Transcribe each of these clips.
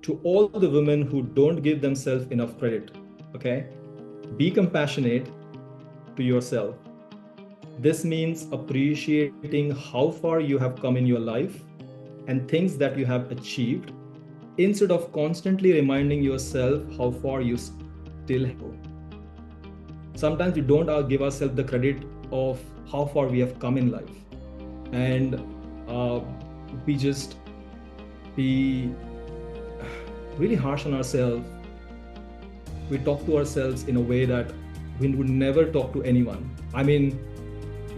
to all the women who don't give themselves enough credit, okay? Be compassionate to yourself. This means appreciating how far you have come in your life and things that you have achieved instead of constantly reminding yourself how far you still have. Sometimes we don't give ourselves the credit of how far we have come in life. And uh, we just be really harsh on ourselves. We talk to ourselves in a way that we would never talk to anyone. I mean,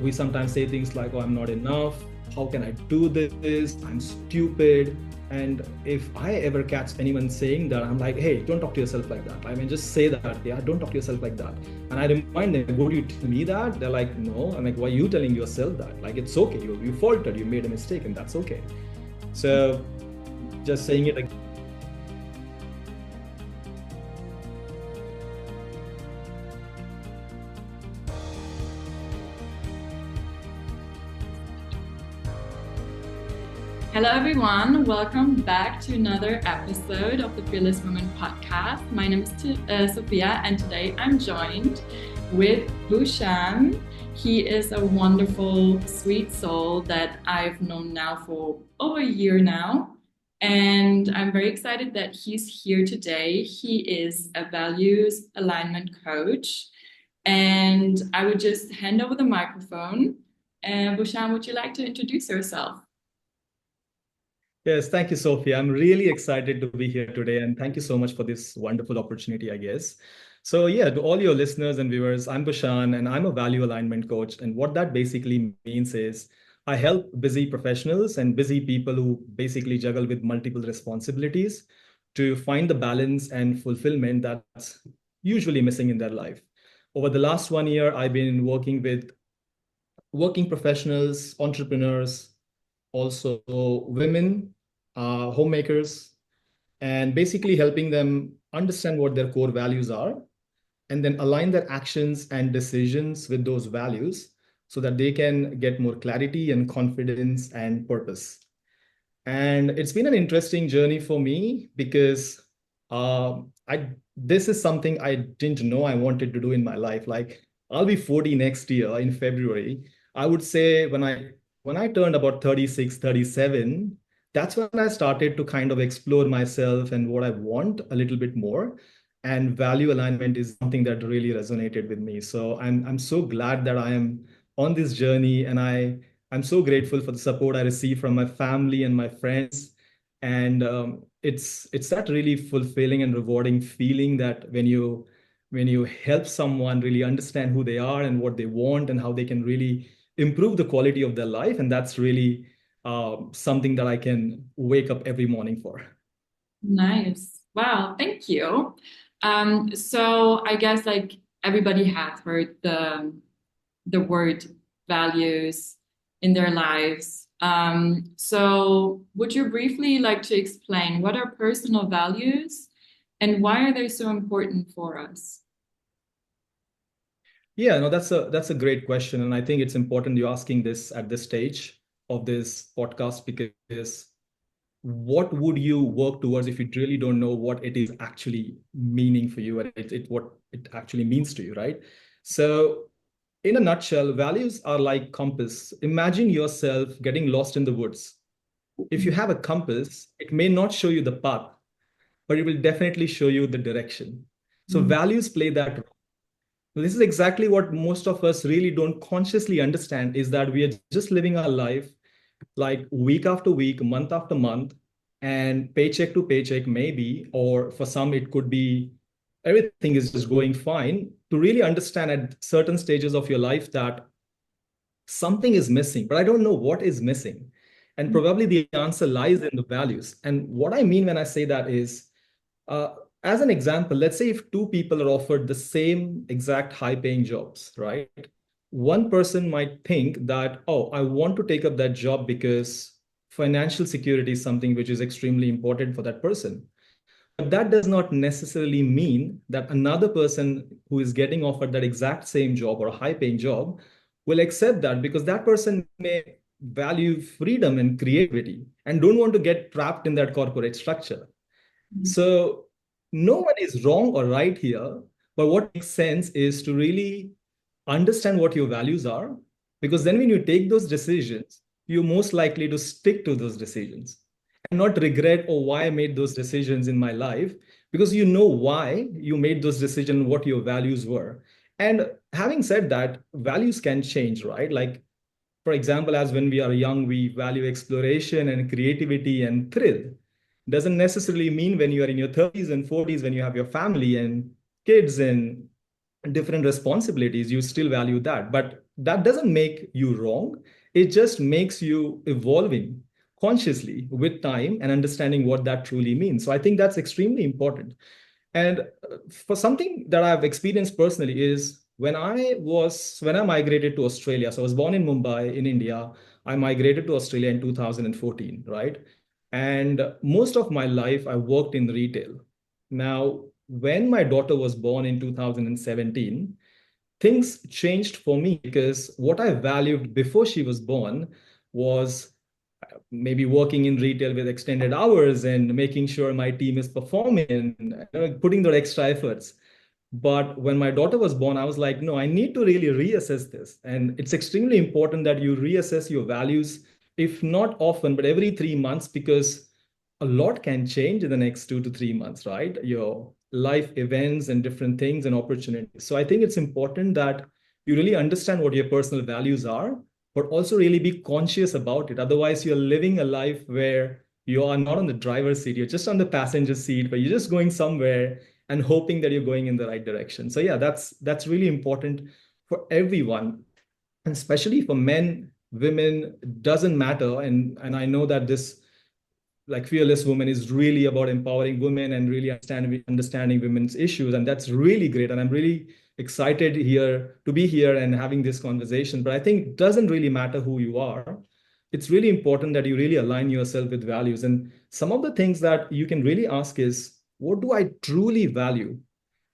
we sometimes say things like, oh, I'm not enough. How can I do this? I'm stupid. And if I ever catch anyone saying that, I'm like, hey, don't talk to yourself like that. I mean, just say that. Yeah, don't talk to yourself like that. And I remind them, would you tell me that? They're like, no. I'm like, why are you telling yourself that? Like, it's okay. You faltered. You made a mistake, and that's okay. So just saying it again. Hello, everyone. Welcome back to another episode of the Fearless Women podcast. My name is Sophia, and today I'm joined with Bhushan. He is a wonderful, sweet soul that I've known now for over a year now. And I'm very excited that he's here today. He is a values alignment coach. And I would just hand over the microphone. And Bhushan, would you like to introduce yourself? Yes, thank you, Sophia. I'm really excited to be here today, and thank you so much for this wonderful opportunity, I guess. So, yeah, to all your listeners and viewers, I'm Bushan, and I'm a value alignment coach. And what that basically means is I help busy professionals and busy people who basically juggle with multiple responsibilities to find the balance and fulfillment that's usually missing in their life. Over the last 1 year, I've been working with working professionals, entrepreneurs, also women, homemakers, and basically helping them understand what their core values are and then align their actions and decisions with those values so that they can get more clarity and confidence and purpose. And it's been an interesting journey for me because I this is something I didn't know I wanted to do in my life. Like I'll be 40 next year in February. I would say when I turned about 36, 37, that's when I started to kind of explore myself and what I want a little bit more. And value alignment is something that really resonated with me. So I'm so glad that I am on this journey, and I'm so grateful for the support I receive from my family and my friends. And it's that really fulfilling and rewarding feeling that when you help someone really understand who they are and what they want and how they can really improve the quality of their life. And that's really something that I can wake up every morning for. Nice. Wow, thank you. So I guess like everybody has heard the word values in their lives. So would you briefly like to explain what are personal values and why are they so important for us? Yeah, no, that's a great question, and I think it's important you're asking this at this stage of this podcast because what would you work towards if you really don't know what it is actually meaning for you and what it actually means to you, right? So, in a nutshell, values are like compass. Imagine yourself getting lost in the woods. If you have a compass, it may not show you the path, but it will definitely show you the direction. So, Mm. values play that role. This is exactly what most of us really don't consciously understand is that we are just living our life like week after week, month after month, and paycheck to paycheck, maybe, or for some, it could be everything is just going fine. To really understand at certain stages of your life that something is missing, but I don't know what is missing. And probably the answer lies in the values. And what I mean when I say that is, uh, as an example, let's say if two people are offered the same exact high paying jobs, right? One person might think that, oh, I want to take up that job because financial security is something which is extremely important for that person. But that does not necessarily mean that another person who is getting offered that exact same job or a high paying job will accept that because that person may value freedom and creativity and don't want to get trapped in that corporate structure. So no one is wrong or right here, but what makes sense is to really understand what your values are, because then when you take those decisions, you're most likely to stick to those decisions and not regret, oh, why I made those decisions in my life, because you know why you made those decisions, what your values were. And having said that, values can change, right? Like, for example, as when we are young, we value exploration and creativity and thrill. Doesn't necessarily mean when you are in your 30s and 40s, when you have your family and kids and different responsibilities, you still value that. But that doesn't make you wrong. It just makes you evolving consciously with time and understanding what that truly means. So I think that's extremely important. And for something that I've experienced personally is when I migrated to Australia. So I was born in Mumbai in India. I migrated to Australia in 2014, right? And most of my life I worked in retail. Now, when my daughter was born in 2017, things changed for me because what I valued before she was born was maybe working in retail with extended hours and making sure my team is performing and putting their extra efforts. But when my daughter was born, I was like, no, I need to really reassess this. And it's extremely important that you reassess your values, if not often, but every 3 months, because a lot can change in the next 2 to 3 months, right? Your life events and different things and opportunities. So I think it's important that you really understand what your personal values are, but also really be conscious about it. Otherwise, you're living a life where you are not on the driver's seat, you're just on the passenger seat, but you're just going somewhere and hoping that you're going in the right direction. So yeah, that's really important for everyone, and especially for men, women, doesn't matter. And I know that this like Fearless Woman is really about empowering women and really understanding women's issues. And that's really great. And I'm really excited here to be here and having this conversation. But I think it doesn't really matter who you are. It's really important that you really align yourself with values. And some of the things that you can really ask is, what do I truly value?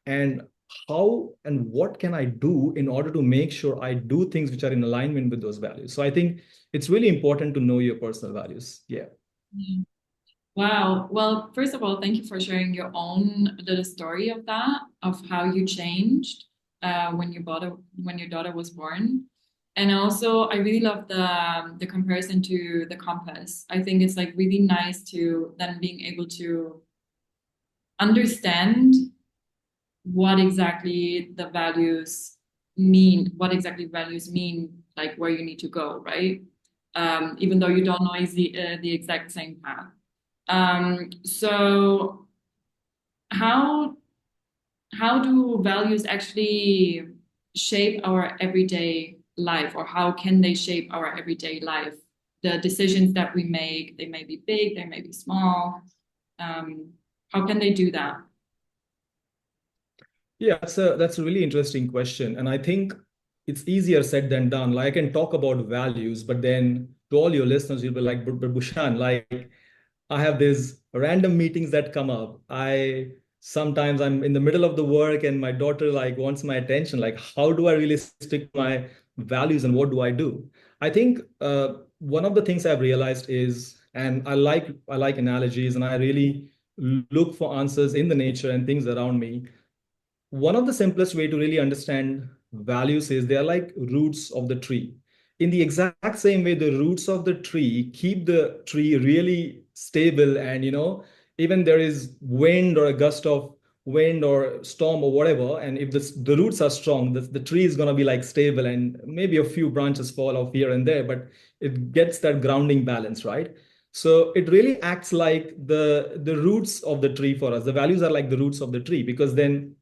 And how and what can I do in order to make sure I do things which are in alignment with those values? So I think it's really important to know your personal values. Yeah. Yeah. Wow. Well, first of all, thank you for sharing your own little story of that, of how you changed when your daughter was born. And also, I really love the comparison to the compass. I think it's like really nice to then being able to understand what exactly the values mean, what exactly values mean, like where you need to go, right? Even though you don't know is the exact same path. So how how do values actually shape our everyday life, or how can they shape our everyday life? The decisions that we make, they may be big, they may be small. How can they do that? Yeah, that's a really interesting question. And I think it's easier said than done. Like I can talk about values, but then to all your listeners, you'll be like, but Bushan, like I have these random meetings that come up. I sometimes I'm in the middle of the work and my daughter like wants my attention. Like, how do I really stick to my values and what do I do? I think one of the things I've realized is, and I like analogies and I really look for answers in the nature and things around me. One of the simplest way to really understand values is they are like roots of the tree. In the exact same way, the roots of the tree keep the tree really stable, and even there is wind or a gust of wind or storm or whatever, and if the roots are strong, the tree is going to be like stable, and maybe a few branches fall off here and there, but it gets that grounding balance, right? So it really acts like the roots of the tree for us. The values are like the roots of the tree, because then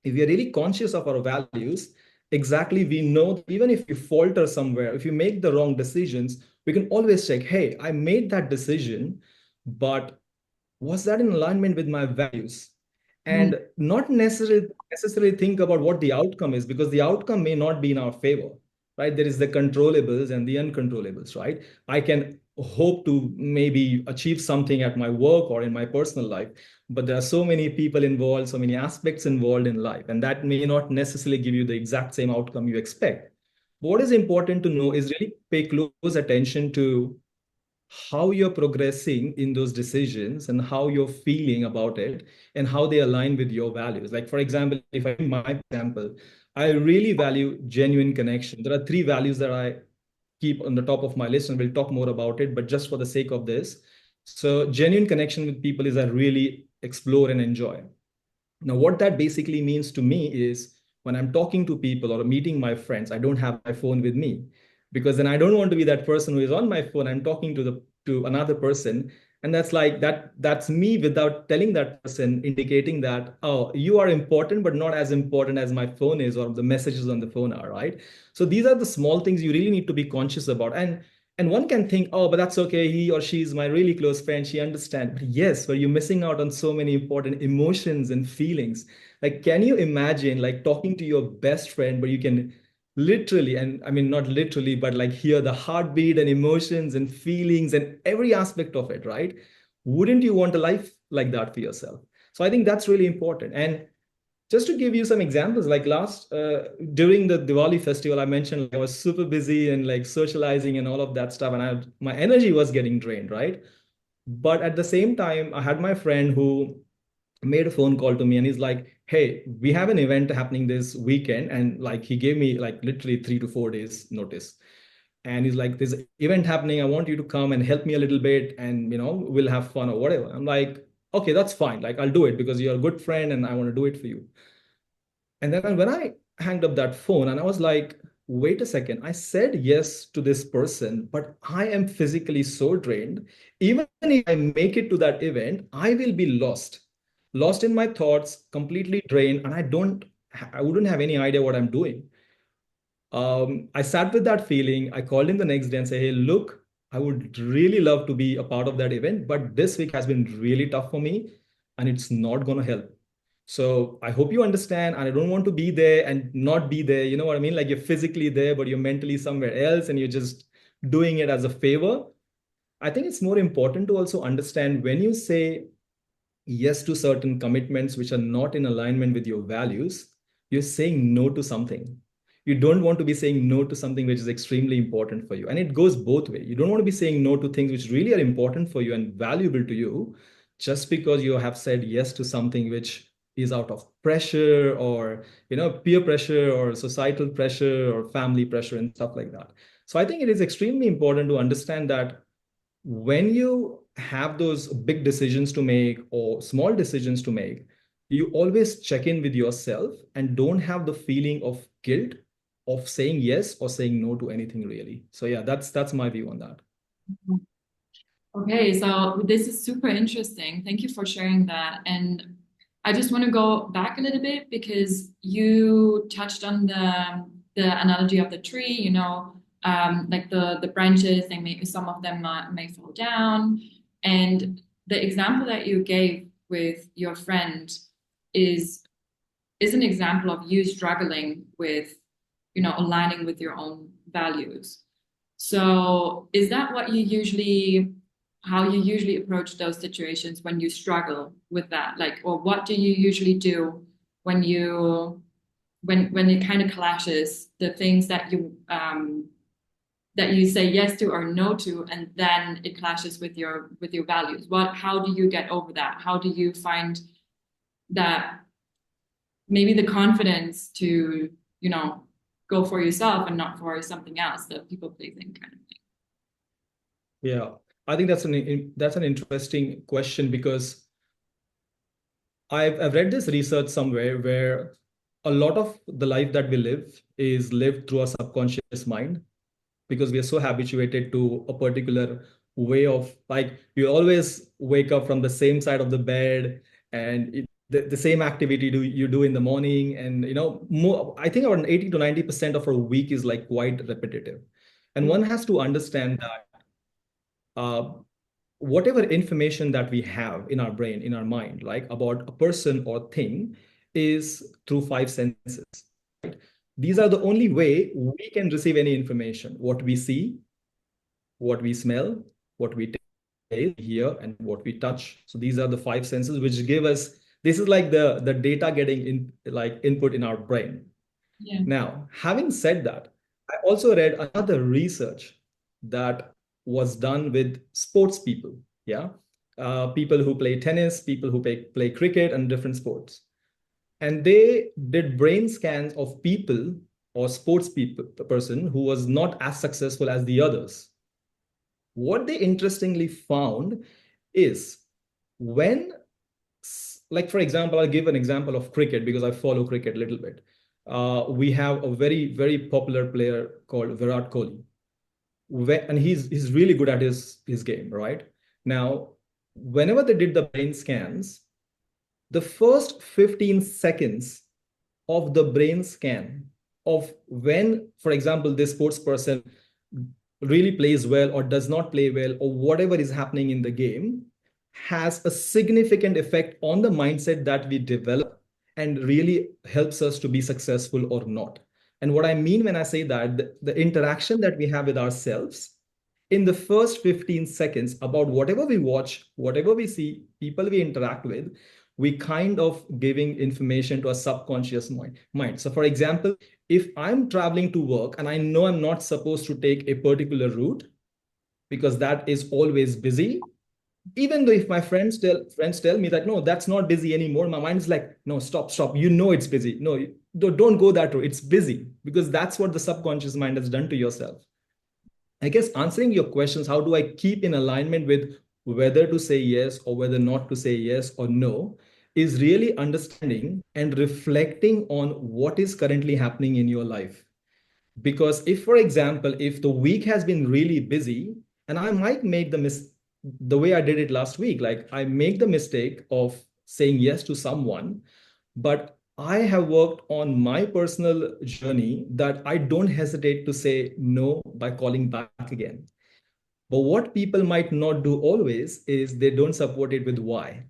if we are really conscious of our values, exactly, we know that even if we falter somewhere, if you make the wrong decisions, we can always check, hey, I made that decision, but was that in alignment with my values? Mm, And not necessarily think about what the outcome is, because the outcome may not be in our favor, right? There is the controllables and the uncontrollables, right? I can hope to maybe achieve something at my work or in my personal life, but there are so many people involved, so many aspects involved in life, and that may not necessarily give you the exact same outcome you expect. What is important to know is really pay close attention to how you're progressing in those decisions and how you're feeling about it and how they align with your values. Like, for example, if I give my example, I really value genuine connection. There are three values that I keep on the top of my list, and we'll talk more about it, but just for the sake of this. So, genuine connection with people is I really explore and enjoy. Now, what that basically means to me is when I'm talking to people or meeting my friends, I don't have my phone with me because then I don't want to be that person who is on my phone. I'm talking to another person, and that's like that's me without telling that person, indicating that, oh, you are important, but not as important as my phone is or the messages on the phone are, right? So these are the small things you really need to be conscious about. And one can think, oh, but that's okay. He or she is my really close friend. She understands. But yes, but you're missing out on so many important emotions and feelings. Like, can you imagine like talking to your best friend, but you can literally, and I mean, not literally, but like hear the heartbeat and emotions and feelings and every aspect of it, right? Wouldn't you want a life like that for yourself? So I think that's really important. And just to give you some examples, like last during the Diwali festival, I mentioned like, I was super busy and like socializing and all of that stuff, and my energy was getting drained, right? But at the same time, I had my friend who made a phone call to me, and he's like, "Hey, we have an event happening this weekend," and like he gave me like literally 3 to 4 days notice, and he's like, "There's an event happening. I want you to come and help me a little bit, and we'll have fun or whatever." I'm like, "Okay, that's fine. Like I'll do it because you're a good friend, and I want to do it for you." And then when I hanged up that phone, and I was like, wait a second, I said yes to this person, but I am physically so drained. Even if I make it to that event, I will be lost in my thoughts, completely drained, and I wouldn't have any idea what I'm doing. I sat with that feeling. I called him the next day and said, hey, look, I would really love to be a part of that event, but this week has been really tough for me and it's not going to help. So I hope you understand. And I don't want to be there and not be there. You know what I mean? Like you're physically there, but you're mentally somewhere else and you're just doing it as a favor. I think it's more important to also understand when you say yes to certain commitments which are not in alignment with your values, you're saying no to something. You don't want to be saying no to something which is extremely important for you. And it goes both ways. You don't want to be saying no to things which really are important for you and valuable to you just because you have said yes to something which is out of pressure or peer pressure or societal pressure or family pressure and stuff like that. So I think it is extremely important to understand that when you have those big decisions to make or small decisions to make, you always check in with yourself and don't have the feeling of guilt of saying yes or saying no to anything really. So yeah, that's my view on that. Okay, so this is super interesting. Thank you for sharing that. And I just want to go back a little bit because you touched on the analogy of the tree, like the branches, they may some of them may fall down. And the example that you gave with your friend is is an example of you struggling with, aligning with your own values. So is that how you usually approach those situations when you struggle with that? Like, or what do you usually do when when it kind of clashes the things that you say yes to or no to, and then it clashes with your values? How do you get over that? How do you find that maybe the confidence to, go for yourself and not for something else, the people pleasing kind of thing? Yeah, I think that's an interesting question because I've read this research somewhere where a lot of the life that we live is lived through a subconscious mind because we are so habituated to a particular way of like you always wake up from the same side of the bed and the same activity do you do in the morning, and more, I think around 80 to 90% of our week is like quite repetitive, and one has to understand that uh, whatever information that we have in our brain, in our mind, like about a person or thing, is through five senses. Right? These are the only way we can receive any information: what we see, what we smell, what we taste, hear, and what we touch. So these are the five senses which give us. This is like the data getting in like input in our brain. Yeah. Now, having said that, I also read another research that was done with sports people. Yeah. People who play tennis, people who play cricket and different sports. And they did brain scans of people or sports people, the person who was not as successful as the others. What they interestingly found is when, like, for example, I'll give an example of cricket because I follow cricket a little bit. We have a very, very popular player called Virat Kohli, and he's really good at his game, right? Now, whenever they did the brain scans, the first 15 seconds of the brain scan of when, for example, this sports person really plays well or does not play well or whatever is happening in the game has a significant effect on the mindset that we develop and really helps us to be successful or not. And what I mean when I say that, the interaction that we have with ourselves in the first 15 seconds about whatever we watch, whatever we see, people we interact with, we kind of giving information to our subconscious mind. So for example, if I'm traveling to work and I know I'm not supposed to take a particular route because that is always busy, even though if my friends tell me that no, that's not busy anymore, my mind is like, no, stop, you know it's busy. No, don't go that route, it's busy, because that's what the subconscious mind has done to yourself. I guess answering your questions, how do I keep in alignment with whether to say yes or whether not to say yes or no, is really understanding and reflecting on what is currently happening in your life. Because if, for example, if the week has been really busy, and I might make the way I did it last week, like I make the mistake of saying yes to someone, but I have worked on my personal journey that I don't hesitate to say no by calling back again. But what people might not do always is they don't support it with why.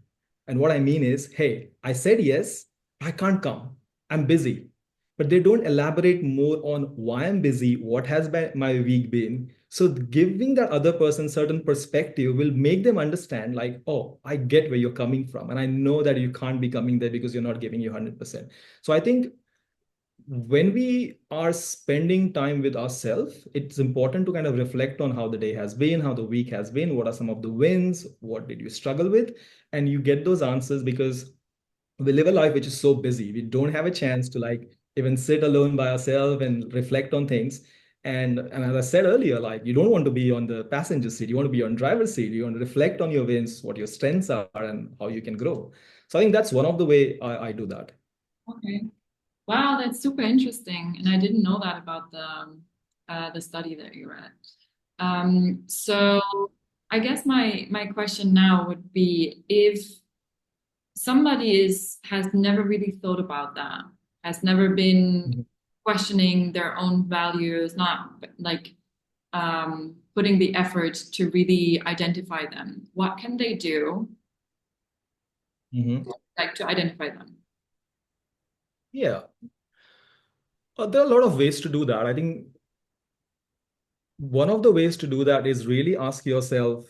And what I mean is, hey, I said yes, I can't come, I'm busy. But they don't elaborate more on why I'm busy, what has my week been. So giving that other person certain perspective will make them understand, like, oh, I get where you're coming from. And I know that you can't be coming there because you're not giving you 100%. So I think when we are spending time with ourselves, it's important to kind of reflect on how the day has been, how the week has been, what are some of the wins, what did you struggle with, and you get those answers because we live a life which is so busy. We don't have a chance to like even sit alone by ourselves and reflect on things. And as I said earlier, like you don't want to be on the passenger seat, you want to be on driver's seat. You want to reflect on your wins, what your strengths are, and how you can grow. So I think that's one of the way I do that. Okay. Wow, that's super interesting, and I didn't know that about the study that you read. So I guess my question now would be if somebody has never really thought about that, has never been Mhm. questioning their own values, not like putting the effort to really identify them, what can they do Mhm. like to identify them? Yeah, there are a lot of ways to do that. I think one of the ways to do that is really ask yourself,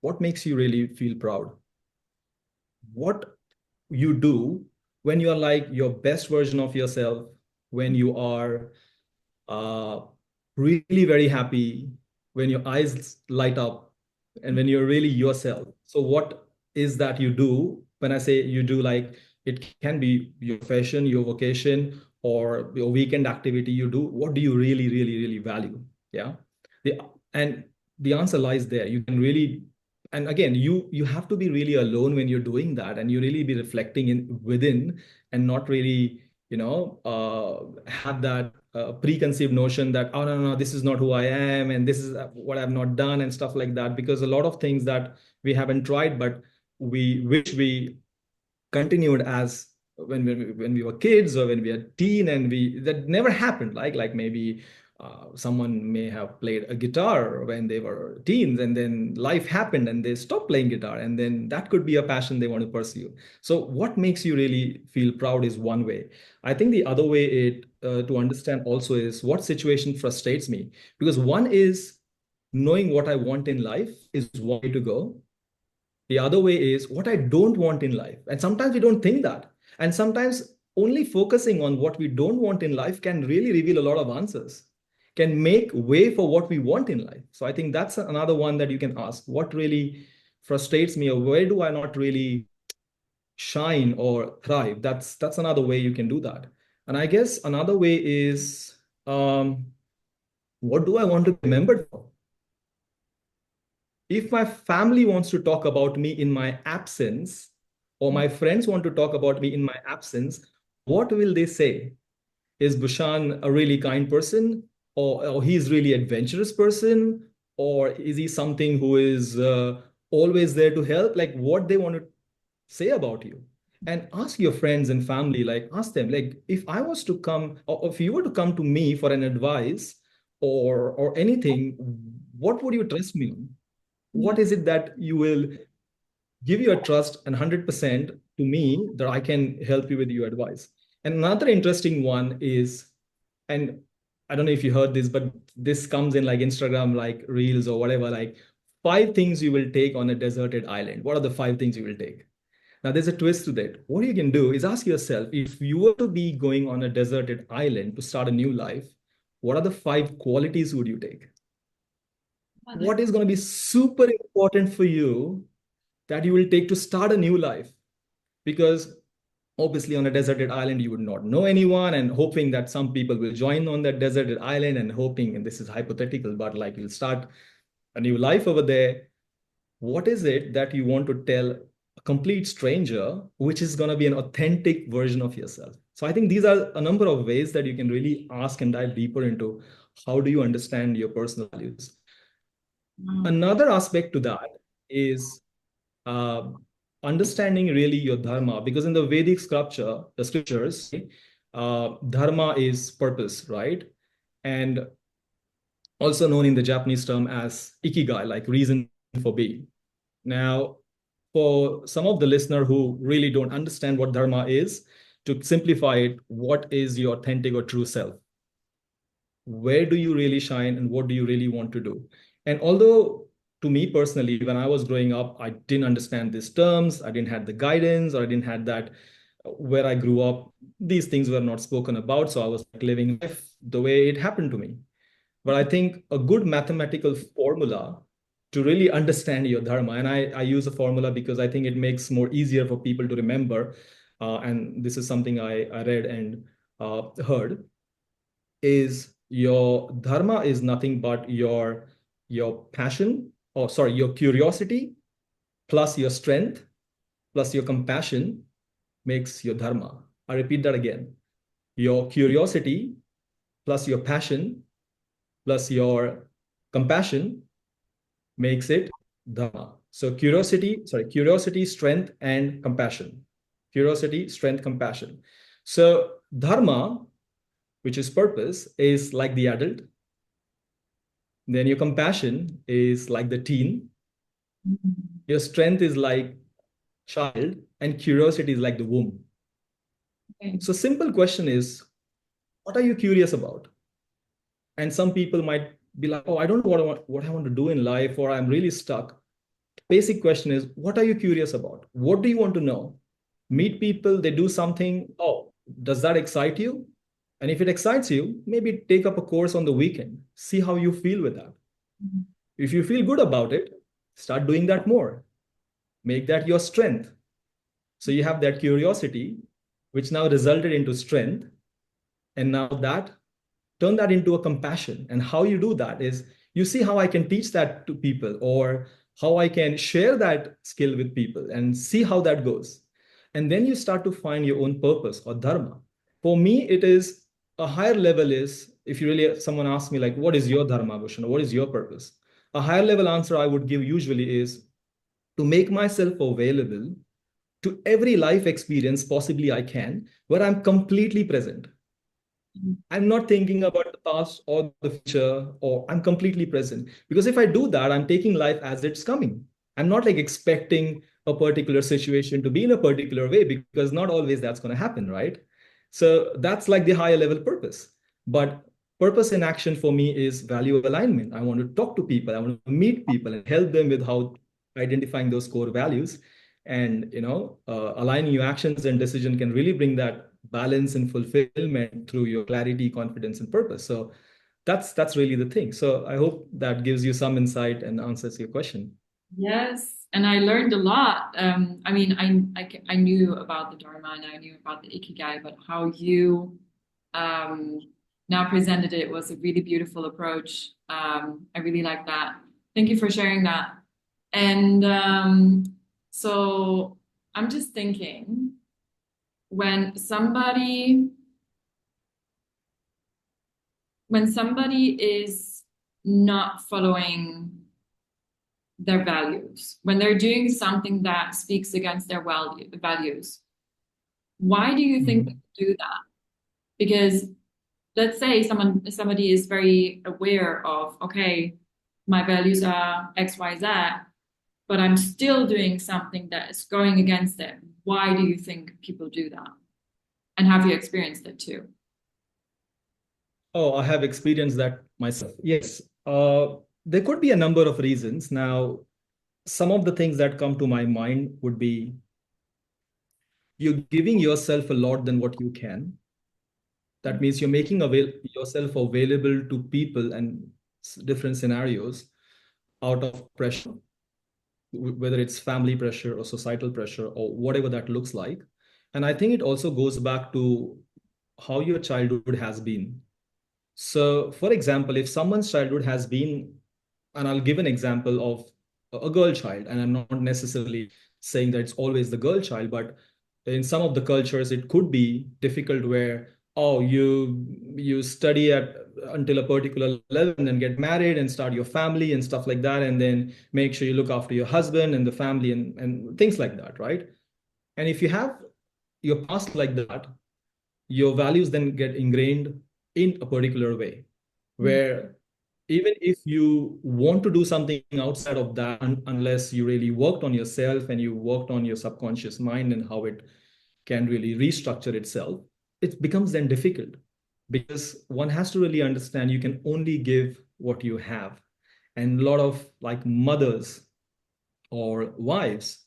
what makes you really feel proud? What you do when you're like your best version of yourself, when you are uh, really very happy, when your eyes light up, and when you're really yourself. So, what is that you do? When I say you do, like it can be your profession, your vocation, or your weekend activity you do. What do you really, really, really value? Yeah. The, and the answer lies there. You can really, and again, you have to be really alone when you're doing that, and you really be reflecting in within, and not really have that preconceived notion that, oh, no, this is not who I am, and this is what I've not done, and stuff like that. Because a lot of things that we haven't tried, but we wish we continued as when we were kids or when we were teen, and we that never happened. Like maybe someone may have played a guitar when they were teens, and then life happened and they stopped playing guitar, and then that could be a passion they want to pursue. So what makes you really feel proud is one way. I think the other way to understand also is what situation frustrates me, because one is knowing what I want in life is one way to go. The other way is what I don't want in life. And sometimes we don't think that. And sometimes only focusing on what we don't want in life can really reveal a lot of answers. can make way for what we want in life. So I think that's another one that you can ask. What really frustrates me, or where do I not really shine or thrive? That's another way you can do that. And I guess another way is, what do I want to be remembered for? If my family wants to talk about me in my absence, or my friends want to talk about me in my absence, what will they say? Is Bushan a really kind person, or he's really adventurous person, or is he something who is always there to help? Like what they want to say about you. And ask your friends and family, like ask them, like if I was to come, or if you were to come to me for an advice or anything, what would you trust me on? Yeah. What is it that you will give your trust and 100% to me that I can help you with your advice? And another interesting one is, and I don't know if you heard this, but this comes in like Instagram, like reels or whatever, like 5 things you will take on a deserted island. What are the 5 things you will take? Now, there's a twist to that. What you can do is ask yourself, if you were to be going on a deserted island to start a new life, what are the 5 qualities would you take? What is going to be super important for you that you will take to start a new life? Because obviously on a deserted island you would not know anyone, and hoping that some people will join on that deserted island, and hoping, and this is hypothetical, but like you'll start a new life over there. What is it that you want to tell a complete stranger, which is going to be an authentic version of yourself? So I think these are a number of ways that you can really ask and dive deeper into how do you understand your personal values. Wow. Another aspect to that is uh, understanding really your dharma, because in the Vedic scripture, the scriptures, dharma is purpose, right? And also known in the Japanese term as ikigai, like reason for being. Now, for some of the listener who really don't understand what dharma is, to simplify it, what is your authentic or true self? Where do you really shine, and what do you really want to do? And although to me personally, when I was growing up, I didn't understand these terms, I didn't have the guidance, or I didn't have that where I grew up, these things were not spoken about. So I was like living life the way it happened to me. But I think a good mathematical formula to really understand your dharma, and I use a formula because I think it makes more easier for people to remember. And this is something I read and heard, is your dharma is nothing but your passion, or sorry, your curiosity plus your strength plus your compassion makes your dharma. I repeat that again. Your curiosity plus your passion plus your compassion makes it dharma. So curiosity, strength, and compassion. Curiosity, strength, compassion. So dharma, which is purpose, is like the adult. Then your compassion is like the teen. Your strength is like child, and curiosity is like the womb. Okay. So simple question is, what are you curious about? And some people might be like, oh, I don't know what I want to do in life, or I'm really stuck. Basic question is, what are you curious about? What do you want to know? Meet people, they do something. Oh, does that excite you? And if it excites you, maybe take up a course on the weekend. See how you feel with that. Mhm. If you feel good about it, start doing that more. Make that your strength. So you have that curiosity, which now resulted into strength. And now that turn that into a compassion. And how you do that is, you see how I can teach that to people, or how I can share that skill with people, and see how that goes. And then you start to find your own purpose or dharma. For me, it is a higher level is, if you really, someone asks me like, what is your dharma, Bhushan? What is your purpose? A higher level answer I would give usually is to make myself available to every life experience possibly I can, where I'm completely present. I'm not thinking about the past or the future, or I'm completely present. Because if I do that, I'm taking life as it's coming. I'm not like expecting a particular situation to be in a particular way, because not always that's going to happen, right? So that's like the higher level purpose. But purpose in action for me is value alignment. I want to talk to people, I want to meet people and help them with how identifying those core values. And aligning your actions and decision can really bring that balance and fulfillment through your clarity, confidence, and purpose. So that's really the thing. So I hope that gives you some insight and answers your question. Yes, and I learned a lot. I mean, I knew about the Dharma and I knew about the Ikigai, but how you um, now presented it was a really beautiful approach. I really like that. Thank you for sharing that. And so I'm just thinking when somebody is not following their values, when they're doing something that speaks against their values, why do you think they Mhm. do that? Because let's say somebody is very aware of, okay, my values are XYZ, but I'm still doing something that is going against it. Why do you think people do that? And have you experienced it too? Oh, I have experienced that myself. Yes. There could be a number of reasons. Now, some of the things that come to my mind would be you're giving yourself a lot than what you can. That means you're making yourself available to people and different scenarios out of pressure, whether it's family pressure or societal pressure or whatever that looks like. And I think it also goes back to how your childhood has been. So, for example, if someone's childhood has been, and I'll give an example of a girl child, and I'm not necessarily saying that it's always the girl child, but in some of the cultures, it could be difficult where, oh, you study at until a particular level and then get married and start your family and stuff like that, and then make sure you look after your husband and the family and things like that, right? And if you have your past like that, your values then get ingrained in a particular way where even if you want to do something outside of that, unless you really worked on yourself and you worked on your subconscious mind and how it can really restructure itself, it becomes then difficult because one has to really understand you can only give what you have. And a lot of like mothers or wives,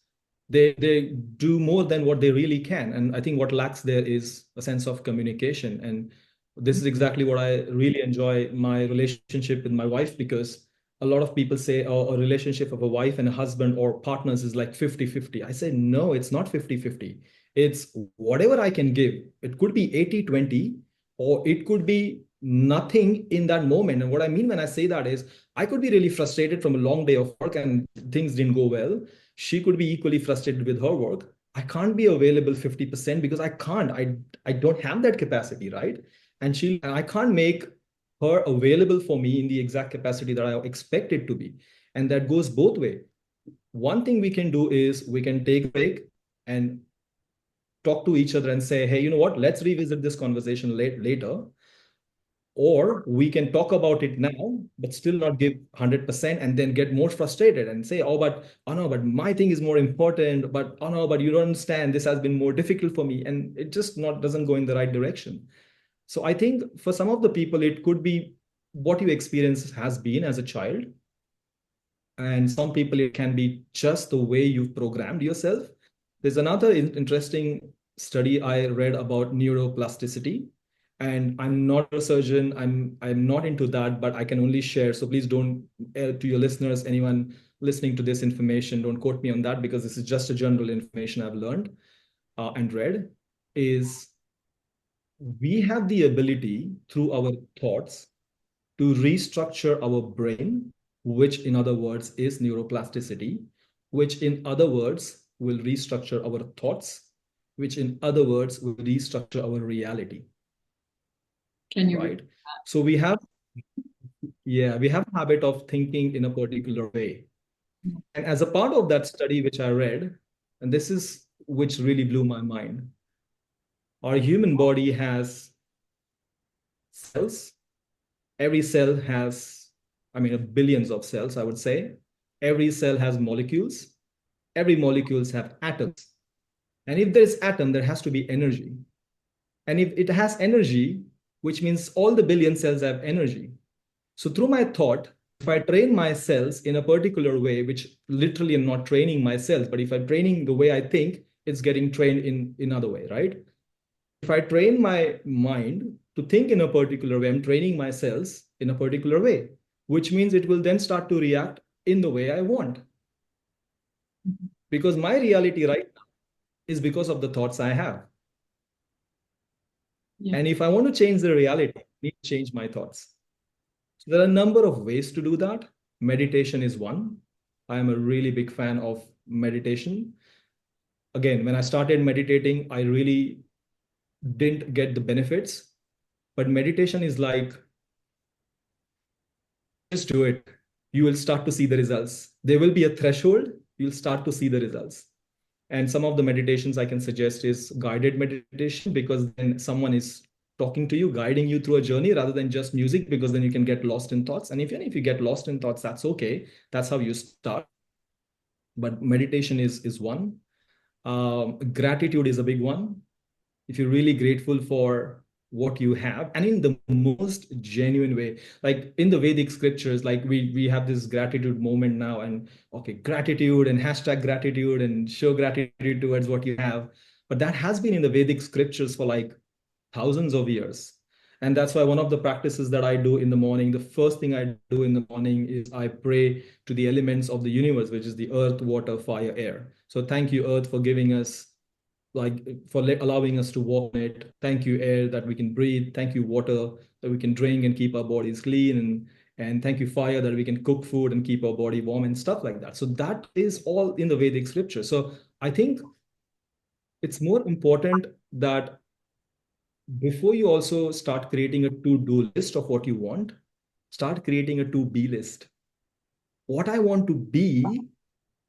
they do more than what they really can, and I think what lacks there is a sense of communication. And this is exactly what I really enjoy my relationship with my wife, because a lot of people say, oh, a relationship of a wife and a husband or partners is like 50-50. I say no, it's not 50-50. It's whatever I can give. It could be 80-20, or it could be nothing in that moment. And what I mean when I say that is I could be really frustrated from a long day of work and things didn't go well. She could be equally frustrated with her work. I can't be available 50% because I can't. I don't have that capacity, right? And I can't make her available for me in the exact capacity that I expect it to be. And that goes both way. One thing we can do is we can take a break and talk to each other and say, hey, you know what? Let's revisit this conversation later, or we can talk about it now but still not give 100% and then get more frustrated and say, oh no, but my thing is more important, but oh no, but you don't understand, this has been more difficult for me, and it just not doesn't go in the right direction. So I think for some of the people it could be what your experience has been as a child, and some people it can be just the way you've programmed yourself. There's another interesting study I read about neuroplasticity, and I'm not a surgeon. I'm not into that, but I can only share. So please don't, to your listeners, anyone listening to this information, don't quote me on that because this is just a general information I've learned and read. Is we have the ability through our thoughts to restructure our brain, which in other words is neuroplasticity, which in other words will restructure our thoughts, which in other words will restructure our reality, Can you repeat right? So we have, yeah, we have a habit of thinking in a particular way. that? And as a part of that study, which I read, and this is which really blew my mind, our human body has cells. Every cell has, I mean, billions of cells, I would say. Every cell has molecules. Every molecules have atoms. And if there is atom, there has to be energy. And if it has energy, which means all the billion cells have energy. So through my thought, if I train my cells in a particular way, which literally I'm not training my cells, but if I'm training the way I think, it's getting trained in other way, right? if I train my mind to think in a particular way, I'm training my cells in a particular way, which means it will then start to react in the way I want. Because my reality right now is because of the thoughts I have. Yeah. And if I want to change the reality, I need to change my thoughts. So there are a number of ways to do that. Meditation is one. I am a really big fan of meditation. Again, when I started meditating, I really didn't get the benefits. But meditation is like, just do it. You will start to see the results. There will be a threshold. You'll start to see the results. And some of the meditations I can suggest is guided meditation, because then someone is talking to you, guiding you through a journey rather than just music, because then you can get lost in thoughts. And if you get lost in thoughts, that's okay. That's how you start. But meditation is one. Gratitude is a big one. If you're really grateful for what you have, and in the most genuine way, like in the Vedic scriptures, like we have this gratitude moment now, and okay, gratitude and hashtag gratitude and show gratitude towards what you have. But that has been in the Vedic scriptures for like thousands of years. And that's why one of the practices that I do in the morning, the first thing I do in the morning is I pray to the elements of the universe, which is the earth, water, fire, air. So thank you, earth, for giving us, like, for allowing us to walk on it. Thank you, air, that we can breathe. Thank you, water, that we can drink and keep our bodies clean. And thank you, fire, that we can cook food and keep our body warm and stuff like that. So that is all in the Vedic scripture. So I think it's more important that before you also start creating a to-do list of what you want, start creating a to-be list. What I want to be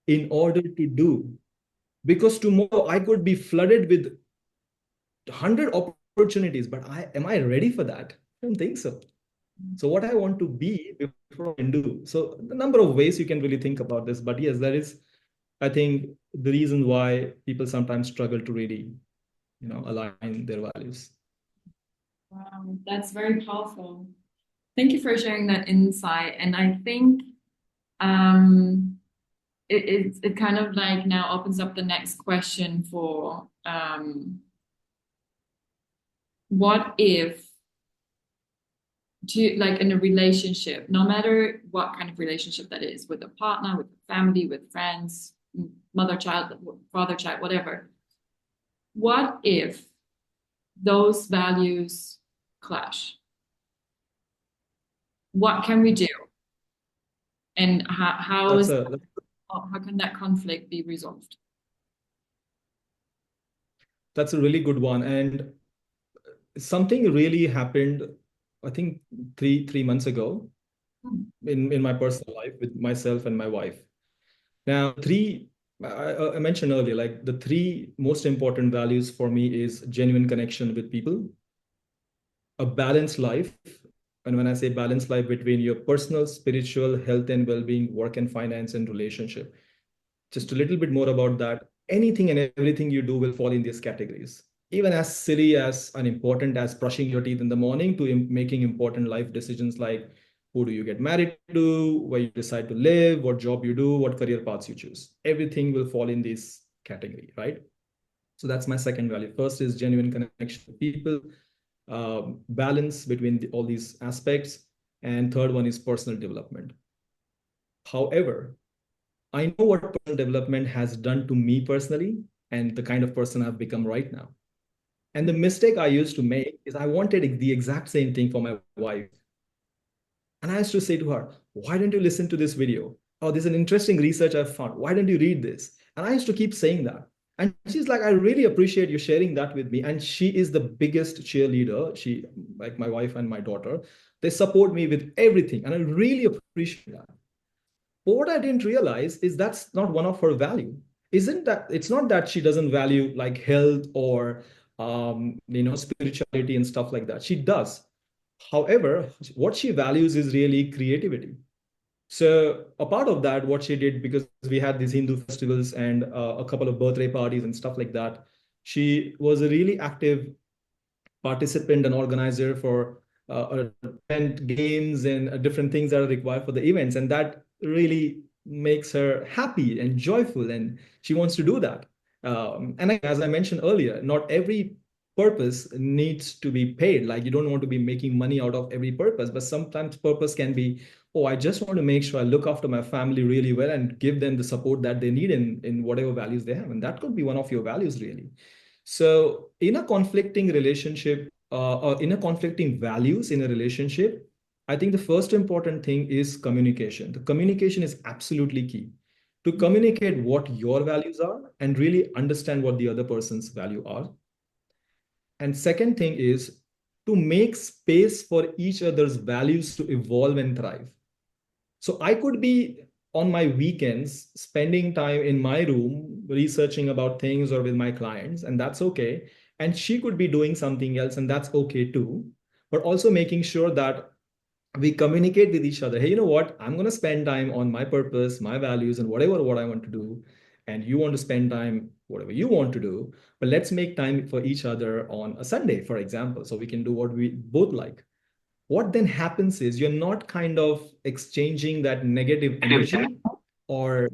in order to do. Because tomorrow I could be flooded with 100 opportunities, but am I ready for that? I don't think so. So what I want to be before I can do. So the number of ways you can really think about this, but yes, that is, I think, the reason why people sometimes struggle to really, align their values. Wow, that's very powerful. Thank you for sharing that insight. And I think it kind of like now opens up the next question for what if, to like in a relationship, no matter what kind of relationship that is, with a partner, with a family, with friends, mother, child, father, child, whatever. What if those values clash? What can we do? And how can that conflict be resolved? That's a really good one. And something really happened, I think three months ago in my personal life with myself and my wife. Now, I mentioned earlier, like the three most important values for me is genuine connection with people, a balanced life. And when I say balanced life, between your personal, spiritual, health and well-being, work and finance and relationship. Just a little bit more about that. Anything and everything you do will fall in these categories. Even as silly as and important as brushing your teeth in the morning to making important life decisions like who do you get married to, where you decide to live, what job you do, what career paths you choose. Everything will fall in this category, right? So that's my second value. First is genuine connection with people, balance between all these aspects. And third one is personal development. However, I know what personal development has done to me personally and the kind of person I've become right now. And the mistake I used to make is I wanted the exact same thing for my wife. And I used to say to her, why don't you listen to this video? Oh, there's an interesting research I've found. Why don't you read this? And I used to keep saying that. And she's like, I really appreciate you sharing that with me. And she is the biggest cheerleader. She, like my wife and my daughter, they support me with everything. And I really appreciate that. But what I didn't realize is that's not one of her value. Isn't that it's not that she doesn't value like health or spirituality and stuff like that. She does. However, what she values is really creativity. So a part of that, what she did, because we had these Hindu festivals and a couple of birthday parties and stuff like that, she was a really active participant and organizer for event games and different things that are required for the events. And that really makes her happy and joyful. And she wants to do that. And as I mentioned earlier, not every purpose needs to be paid. Like you don't want to be making money out of every purpose, but sometimes purpose can be, oh, I just want to make sure I look after my family really well and give them the support that they need in whatever values they have. And that could be one of your values, really. So in a conflicting relationship, or in a conflicting values in a relationship, I think the first important thing is communication. The communication is absolutely key to communicate what your values are and really understand what the other person's value are. And second thing is to make space for each other's values to evolve and thrive. So I could be on my weekends spending time in my room researching about things or with my clients, and that's okay. And she could be doing something else, and that's okay too. But also making sure that we communicate with each other. Hey, you know what? I'm going to spend time on my purpose, my values, and whatever what I want to do. And you want to spend time whatever you want to do. But let's make time for each other on a Sunday, for example, so we can do what we both like. What then happens is you're not kind of exchanging that negative energy or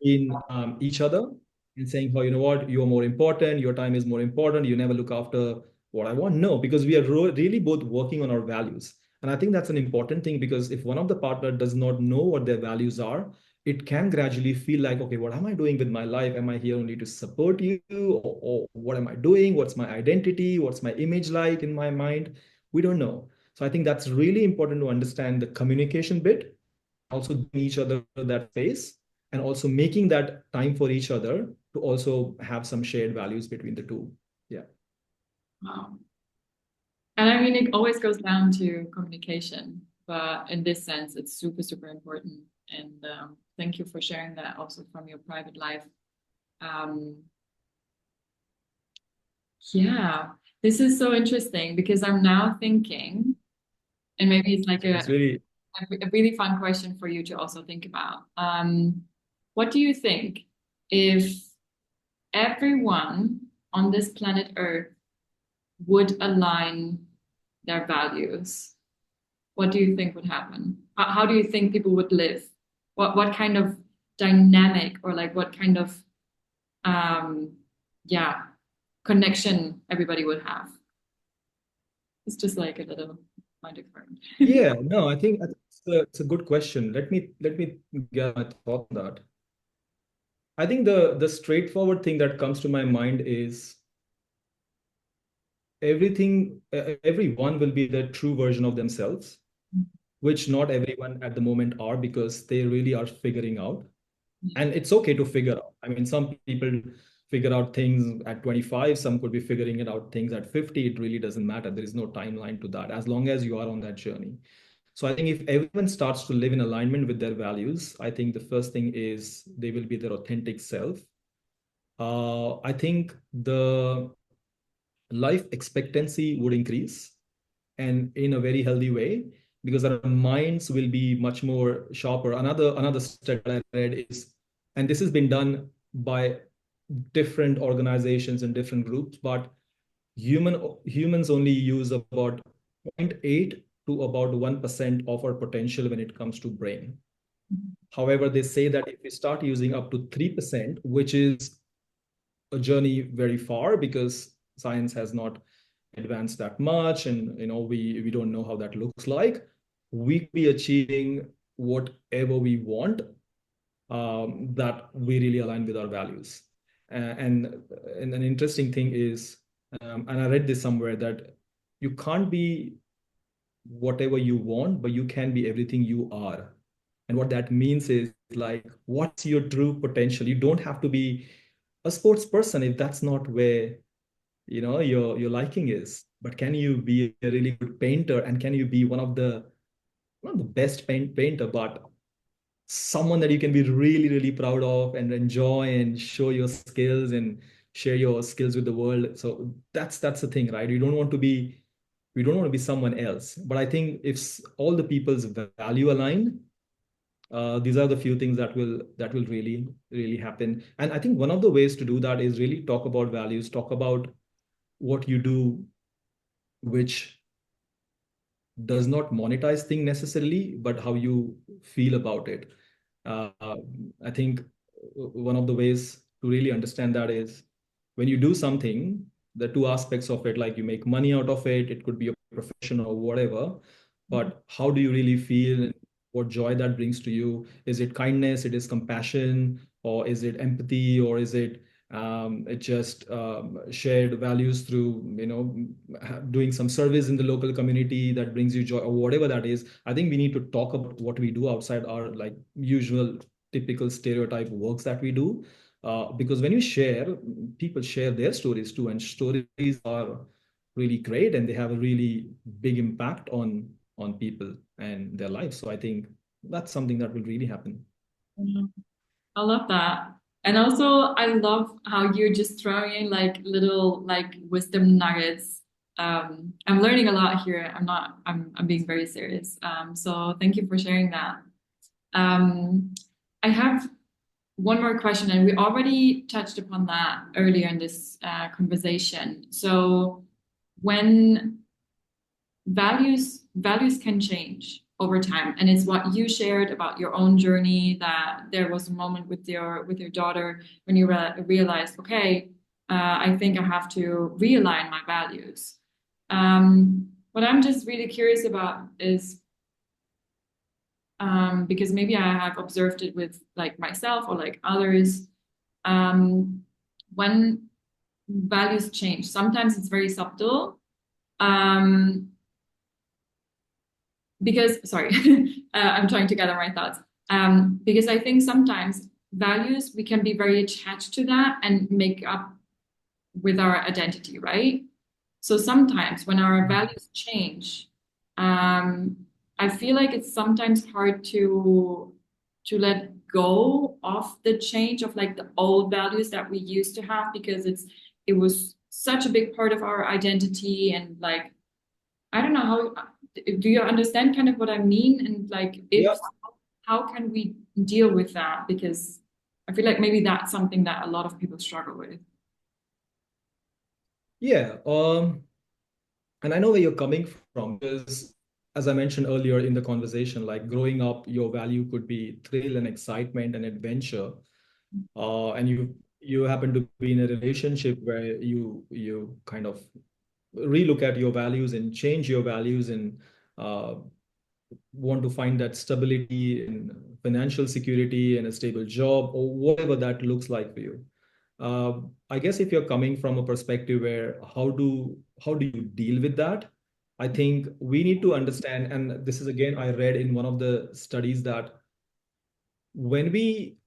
in each other and saying, oh, you know what, you're more important, your time is more important, you never look after what I want. No, because we are really both working on our values. And I think that's an important thing because if one of the partner does not know what their values are, it can gradually feel like, okay, what am I doing with my life? Am I here only to support you? Or what am I doing? What's my identity? What's my image like in my mind? We don't know. So I think that's really important to understand the communication bit, also giving each other that space, and also making that time for each other to also have some shared values between the two. Yeah. Wow. And I mean, it always goes down to communication, but in this sense, it's super, super important. And thank you for sharing that also from your private life. Um, yeah, this is so interesting because I'm now thinking, and maybe it's like It's really, a really fun question for you to also think about. What do you think if everyone on this planet Earth would align their values? What do you think would happen? How do you think people would live? What kind of dynamic or like what kind of um yeah connection everybody would have? It's just like a little mind experiment. yeah, no, I think it's a good question. Let me get my thought on that. I think the straightforward thing that comes to my mind is everyone will be the true version of themselves, which not everyone at the moment are because they really are figuring out. And it's okay to figure out. I mean, some people figure out things at 25, some could be figuring it out things at 50. It really doesn't matter. There is no timeline to that as long as you are on that journey. So I think if everyone starts to live in alignment with their values, I think the first thing is they will be their authentic self. I think the life expectancy would increase, and in a very healthy way, because our minds will be much more sharper. Another study that I read is, and this has been done by different organizations and different groups, but humans only use about 0.8 to about 1% of our potential when it comes to brain. However, they say that if we start using up to 3%, which is a journey very far because science has not advanced that much, and we don't know how that looks like, we could be achieving whatever we want, that we really align with our values. And an interesting thing is, and I read this somewhere, that you can't be whatever you want, but you can be everything you are. And what that means is, like, what's your true potential? You don't have to be a sports person if that's not where your liking is. But can you be a really good painter, and can you be one of the best painter, but someone that you can be really, really proud of and enjoy and show your skills and share your skills with the world. So that's the thing, right? We don't want to be someone else. But I think if all the people's value aligned, these are the few things that will really, really happen. And I think one of the ways to do that is really talk about values, talk about what you do, which does not monetize thing necessarily, but how you feel about it. Uh, I think one of the ways to really understand that is when you do something, the two aspects of it, like you make money out of it, it could be a profession or whatever, but how do you really feel, and what joy that brings to you? Is it kindness, it is compassion, or is it empathy, or is it just shared values through, doing some service in the local community that brings you joy, or whatever that is. I think we need to talk about what we do outside our like usual typical stereotype works that we do, because when you share, people share their stories too, and stories are really great, and they have a really big impact on people and their lives. So I think that's something that will really happen. Mhm. I love that. And also, I love how you're just throwing in like little like wisdom nuggets. I'm learning a lot here. I'm being very serious. So thank you for sharing that. Um, I have one more question, and we already touched upon that earlier in this conversation. So when values can change over time, and it's what you shared about your own journey, that there was a moment with your daughter when you realized, okay, I think I have to realign my values. What I'm just really curious about is, because maybe I have observed it with like myself or like others, um, when values change, sometimes it's very subtle. Um, because sorry, I'm trying to gather my thoughts. Because I think sometimes values, we can be very attached to that and make up with our identity, right? So sometimes when our values change, um, I feel like it's sometimes hard to let go of the change of like the old values that we used to have, because it was such a big part of our identity. And like, I don't know how, do you understand kind of what I mean? And like, if Yeah. so, how can we deal with that? Because I feel like maybe that's something that a lot of people struggle with. Yeah. And I know where you're coming from, because as I mentioned earlier in the conversation, like growing up, your value could be thrill and excitement and adventure. And you happen to be in a relationship where you kind of relook at your values and change your values, and uh, want to find that stability and financial security and a stable job, or whatever that looks like for you. I guess if you're coming from a perspective where how do you deal with that? I think we need to understand, and this is again, I read in one of the studies that when we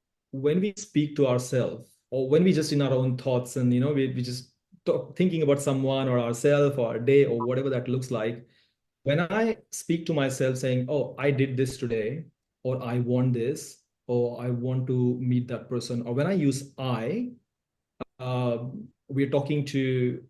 speak to ourselves, or when we just in our own thoughts, and we just thinking about someone or ourselves or our day or whatever that looks like, when I speak to myself saying, oh, I did this today, or I want this, or I want to meet that person, or when I use uh, we're talking to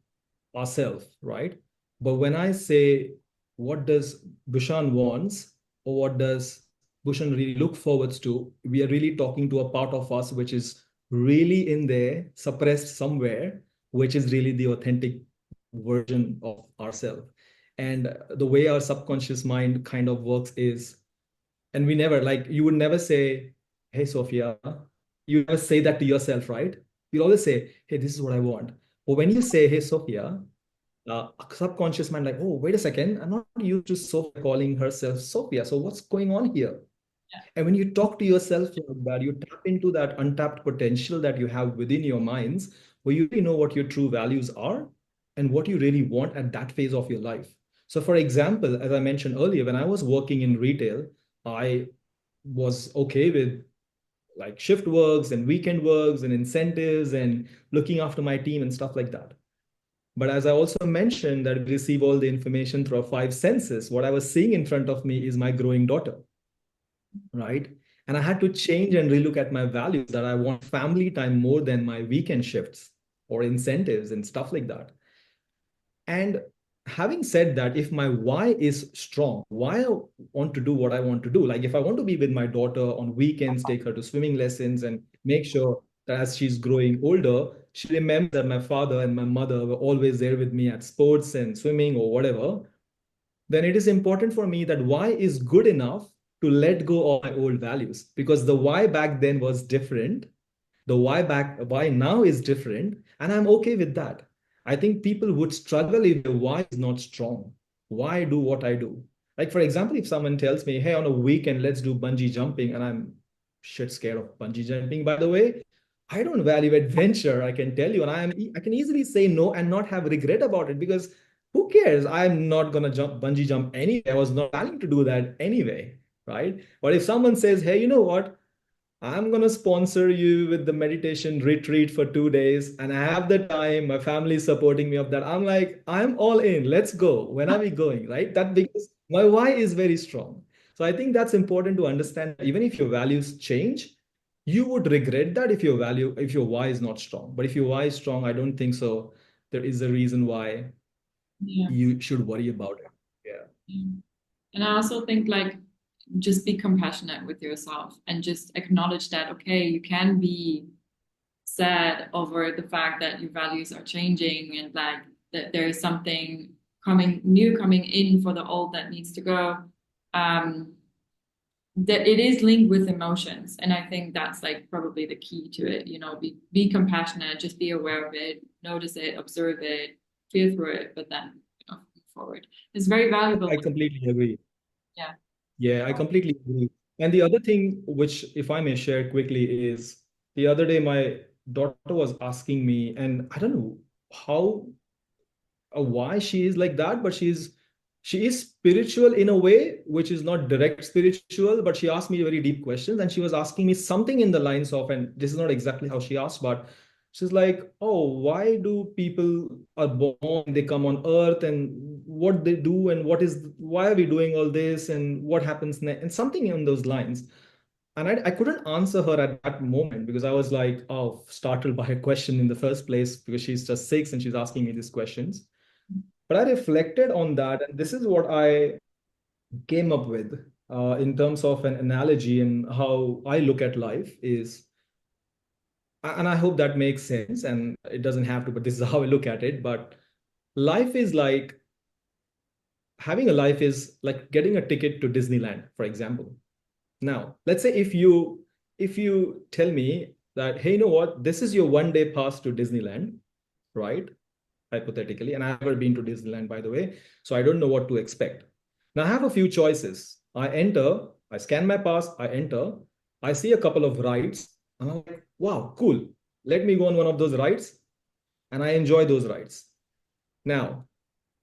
ourselves, right? But when I say, what does Bushan wants, or what does Bushan really look forwards to, we are really talking to a part of us which is really in there, suppressed somewhere, which is really the authentic version of ourselves. And the way our subconscious mind kind of works is, and we never, like, you would never say, hey, Sophia, you never say that to yourself, right? You always say, hey, this is what I want. But when you say, hey, Sophia, subconscious mind, like, oh, wait a second, I'm not used to Sophia calling herself Sophia. So what's going on here? And when you talk to yourself like that, you tap into that untapped potential that you have within your minds, where you really know what your true values are and what you really want at that phase of your life. So, for example, as I mentioned earlier, when I was working in retail, I was okay with like shift works and weekend works and incentives and looking after my team and stuff like that. But as I also mentioned, that we receive all the information through our five senses. What I was seeing in front of me is my growing daughter, right? And I had to change and relook at my values, that I want family time more than my weekend shifts or incentives and stuff like that. And having said that, if my why is strong, why I want to do what I want to do, like if I want to be with my daughter on weekends, take her to swimming lessons, and make sure that as she's growing older, she remembers that my father and my mother were always there with me at sports and swimming or whatever, then it is important for me that why is good enough to let go of my old values, because the why back then was different. The why now is different, and I'm okay with that. I think people would struggle if their why is not strong. Why do what I do? Like, for example, if someone tells me, hey, on a weekend, let's do bungee jumping, and I'm shit scared of bungee jumping, by the way, I don't value adventure, I can tell you. And I can easily say no and not have regret about it because who cares? I'm not gonna jump bungee jump anyway. I was not planning to do that anyway, right? But if someone says, hey, you know what? I'm going to sponsor you with the meditation retreat for 2 days, and I have the time. My family is supporting me of that. I'm like, I'm all in. Let's go. When are we going? Right? That because my why is very strong. So I think that's important to understand. Even if your values change, you would regret that if your why is not strong. But if your why is strong, I don't think so. There is a reason why Yeah. you should worry about it. Yeah. Yeah. And I also think like just be compassionate with yourself and just acknowledge that, okay, you can be sad over the fact that your values are changing and like that there is something coming in for the old that needs to go. Um, that it is linked with emotions. And I think that's like probably the key to it, be compassionate, just be aware of it, notice it, observe it, feel through it, but then move forward. It's very valuable. I completely agree. Yeah. Yeah, I completely agree. And the other thing, which if I may share quickly, is the other day my daughter was asking me, and I don't know how or why she is like that, but she is spiritual in a way which is not direct spiritual, but she asked me very deep questions, and she was asking me something in the lines of, and this is not exactly how she asked, but she's like, oh, why do people are born, they come on earth, and what they do, and why are we doing all this, and what happens next, and something in those lines. And I couldn't answer her at that moment because I was like, oh, startled by her question in the first place because she's just 6 and she's asking me these questions. But I reflected on that, and this is what I came up with in terms of an analogy and how I look at life is, and I hope that makes sense, and it doesn't have to, but this is how I look at it. But life is like having a life is like getting a ticket to Disneyland, for example. Now, let's say if you tell me that, hey, you know what, this is your 1 day pass to Disneyland, right? Hypothetically, and I've never been to Disneyland, by the way, so I don't know what to expect. Now I have a few choices. I enter, I scan my pass, I enter, I see a couple of rides, and I'm like, wow, cool. Let me go on one of those rides, and I enjoy those rides. Now,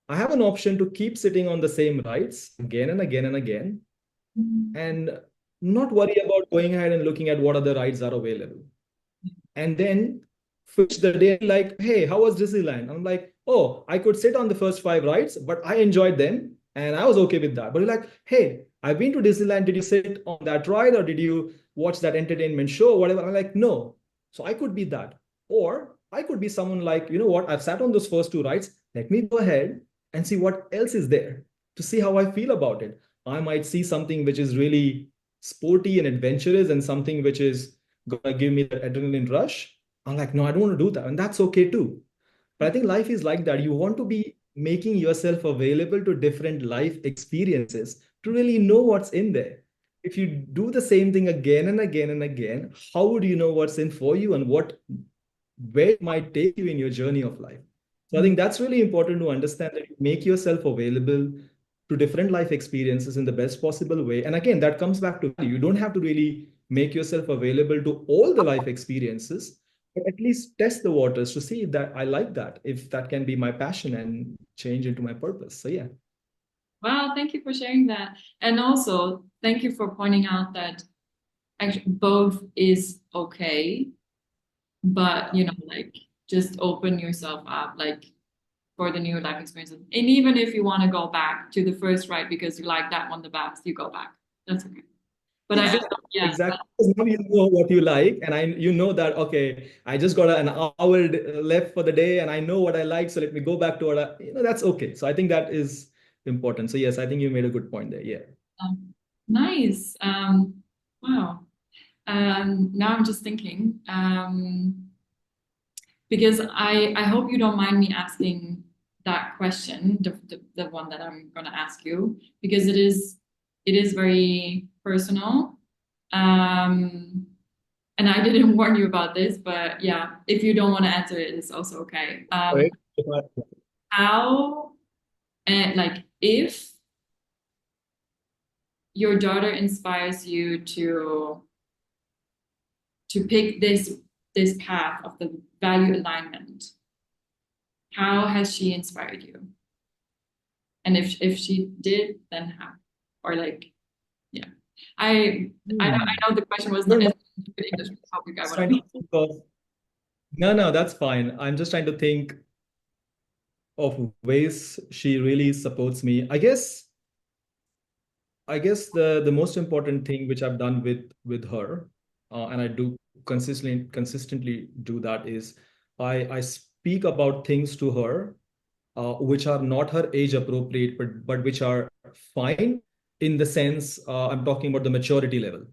I have an option to keep sitting on the same rides again and again and again, and not worry about going ahead and looking at what other rides are available. And then finish the day like, hey, how was Disneyland? I'm like, oh, I could sit on the first 5 rides, but I enjoyed them and I was okay with that. But you're like, hey, I've been to Disneyland. Did you sit on that ride or did you watch that entertainment show or whatever? I'm like, no. So I could be that. Or I could be someone like, you know what? I've sat on those first 2 rides. Let me go ahead and see what else is there to see how I feel about it. I might see something which is really sporty and adventurous and something which is gonna give me that adrenaline rush. I'm like, no, I don't want to do that. And that's okay too. But I think life is like that. You want to be making yourself available to different life experiences to really know what's in there. If you do the same thing again and again and again, how would you know what's in for you and where it might take you in your journey of life? So I think that's really important to understand that you make yourself available to different life experiences in the best possible way. And again, that comes back to value. You don't have to really make yourself available to all the life experiences, but at least test the waters to see that I like that, if that can be my passion and change into my purpose. So yeah. Wow, thank you for sharing that. And also, thank you for pointing out that actually both is okay, but like just open yourself up like for the new life experiences. And even if you want to go back to the first ride because you like that one the best, you go back. That's okay. But Exactly. yeah, Exactly. Because now you know what you like, and you know that okay, I just got an hour left for the day, and I know what I like, so let me go back to that's okay. So I think that is important. So yes, I think you made a good point there. Yeah. nice. Wow. Now I'm just thinking, because I hope you don't mind me asking that question, the one that I'm gonna ask you, because it is very personal. And I didn't warn you about this, but yeah, if you don't want to answer it, it's also okay. Right. how and like if your daughter inspires you to pick this path of the value alignment, how has she inspired you? And if she did, then how? Or like, yeah. I know the question was No, not no, as good English topic I just would have trying to think of, no, no, that's fine. I'm just trying to think of ways she really supports me. I guess the most important thing which I've done with her, and I do consistently do that is I speak about things to her which are not her age appropriate, but which are fine in the sense I'm talking about the maturity level.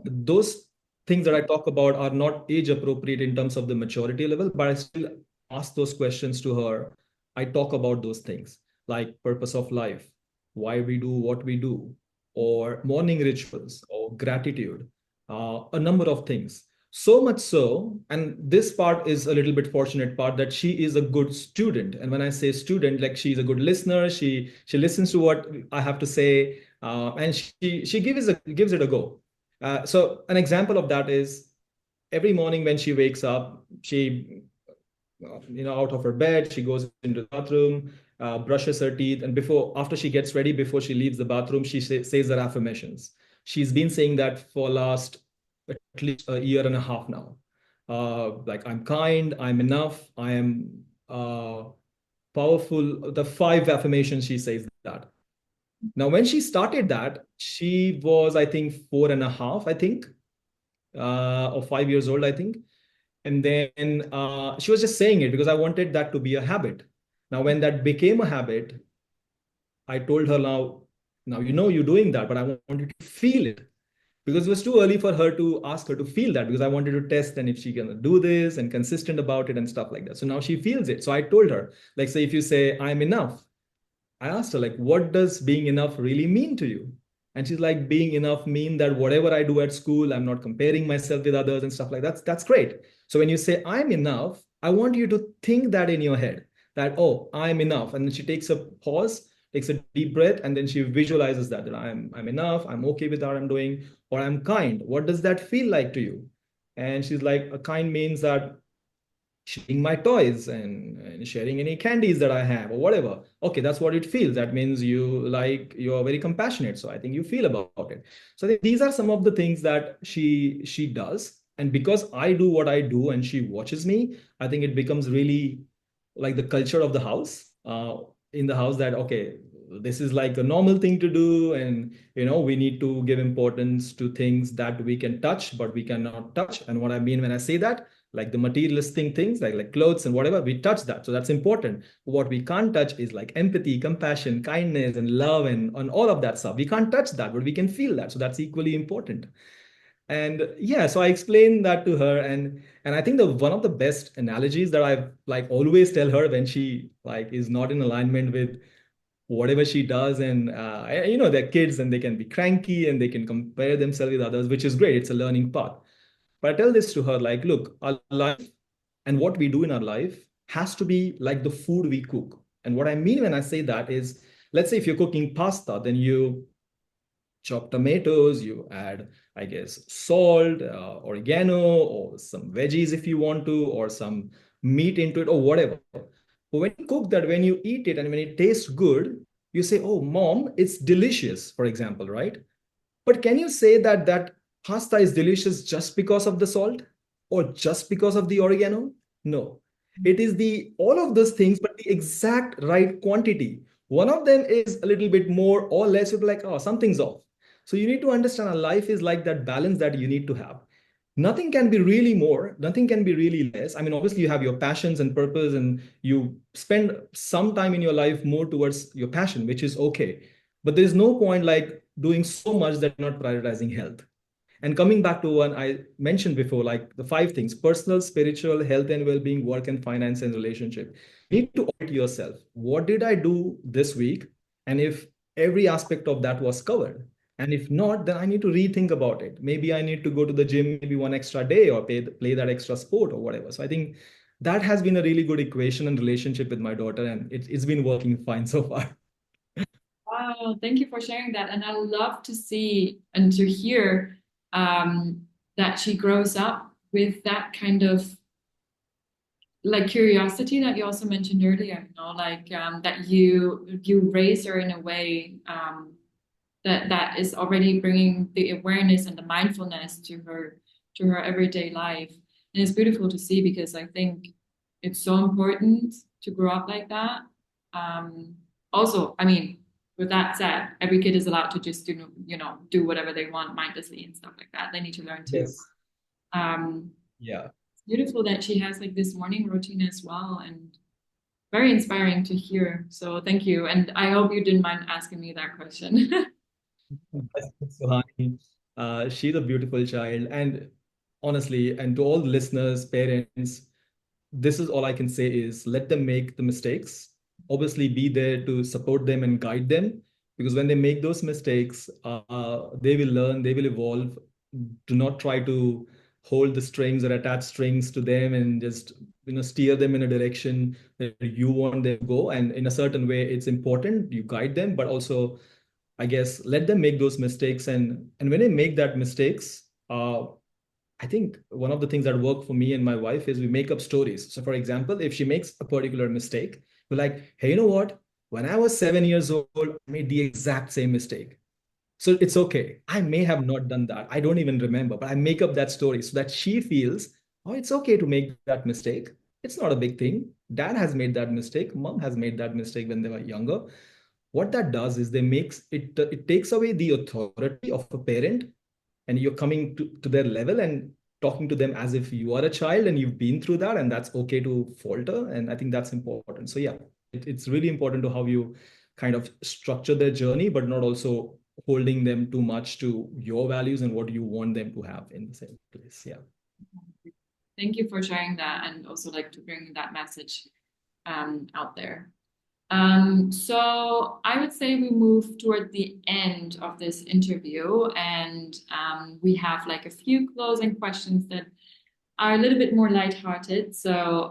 Those things that I talk about are not age appropriate in terms of the maturity level, but I still ask those questions to her. I talk about those things like purpose of life, why we do what we do, or morning rituals, or gratitude, a number of things. So much so, and this part is a little bit fortunate part that she is a good student. And when I say student, like she's a good listener, she listens to what I have to say, and she gives it a go. So an example of that is every morning when she wakes up, she, out of her bed, she goes into the bathroom, brushes her teeth, and after she gets ready, before she leaves the bathroom, she says her affirmations. She's been saying that for last at least a year and a half now. Like I'm kind, I'm enough, I am powerful. The five affirmations she says that. Now, when she started that, she was, I think, 4.5, I think, or 5 years old, I think. And then she was just saying it because I wanted that to be a habit. Now, when that became a habit, I told her now you're doing that, but I want you to feel it because it was too early for her to ask her to feel that because I wanted to test and if she can do this and consistent about it and stuff like that. So now she feels it. So I told her, like, say, if you say, I'm enough, I asked her, like, what does being enough really mean to you? And she's like, being enough mean that whatever I do at school, I'm not comparing myself with others and stuff like that. That's great. So when you say I'm enough, I want you to think that in your head that, oh, I'm enough. And then she takes a pause, takes a deep breath, and then she visualizes that I'm enough, I'm okay with what I'm doing, or I'm kind. What does that feel like to you? And she's like, a kind means that sharing my toys and sharing any candies that I have or whatever. Okay, that's what it feels. That means you're very compassionate. So I think you feel about it. So I think these are some of the things that she does. And because I do what I do and she watches me, I think it becomes really like the culture of the house. In the house that okay, this is like a normal thing to do, and we need to give importance to things that we can touch but we cannot touch. And what I mean when I say that, like the materialistic things like clothes and whatever, we touch that, so that's important. What we can't touch is like empathy, compassion, kindness, and love, and all of that stuff. We can't touch that, but we can feel that, so that's equally important. And yeah, so I explained that to her, and I think the one of the best analogies that I like always tell her when she like is not in alignment with whatever she does, and they're kids and they can be cranky and they can compare themselves with others, which is great, it's a learning path. But I tell this to her like, look, our life and what we do in our life has to be like the food we cook. And what I mean when I say that is, let's say if you're cooking pasta, then you chop tomatoes, you add, I guess, salt, oregano, or some veggies if you want to, or some meat into it, or whatever. But when you cook that, when you eat it and when it tastes good, you say, oh, mom, it's delicious, for example, right? But can you say that that pasta is delicious just because of the salt or just because of the oregano? No. It is the all of those things, but the exact right quantity. One of them is a little bit more or less, you'll be like, oh, something's off. So you need to understand a life is like that balance that you need to have. Nothing can be really more, nothing can be really less. I mean, obviously, you have your passions and purpose, and you spend some time in your life more towards your passion, which is okay. But there's no point like doing so much that you're not prioritizing health. And coming back to one I mentioned before, like the five things: personal, spiritual, health and well being, work and finance, and relationship. You need to audit yourself. What did I do this week? And if every aspect of that was covered, and if not, then I need to rethink about it. Maybe I need to go to the gym maybe one extra day or play that extra sport or whatever. So I think that has been a really good equation and relationship with my daughter, and it's been working fine so far. Wow, thank you for sharing that. And I love to see and to hear that she grows up with that kind of like curiosity that you also mentioned earlier, like that you raise her in a way that is already bringing the awareness and the mindfulness to her everyday life. And it's beautiful to see because I think it's so important to grow up like that. Um, Also, I mean, with that said, every kid is allowed to just do whatever they want mindlessly and stuff like that. They need to learn too. Yes. Um, Yeah. it's beautiful that she has like this morning routine as well, and very inspiring to hear. So thank you, and I hope you didn't mind asking me that question. Suhani, she's a beautiful child, and honestly, and to all the listeners, parents, this is all I can say is let them make the mistakes. Obviously, be there to support them and guide them, because when they make those mistakes, they will learn, they will evolve. Do not try to hold the strings or attach strings to them and just steer them in a direction that you want them to go. And in a certain way, it's important you guide them, but also I guess let them make those mistakes. And when they make that mistakes, I think one of the things that work for me and my wife is we make up stories. So, for example, if she makes a particular mistake, we're like, hey, you know what? When I was 7 years old, I made the exact same mistake. So it's okay. I may have not done that. I don't even remember, but I make up that story so that she feels, oh, it's okay to make that mistake. It's not a big thing. Dad has made that mistake. Mom has made that mistake when they were younger. What that does is it takes away the authority of a parent, and you're coming to their level and talking to them as if you are a child and you've been through that, and that's okay to falter. And I think that's important. So yeah, it's really important to how you kind of structure their journey, but not also holding them too much to your values and what you want them to have in the same place. Yeah. Thank you for sharing that and also like to bring that message out there. So I would say we move toward the end of this interview, and we have like a few closing questions that are a little bit more lighthearted. So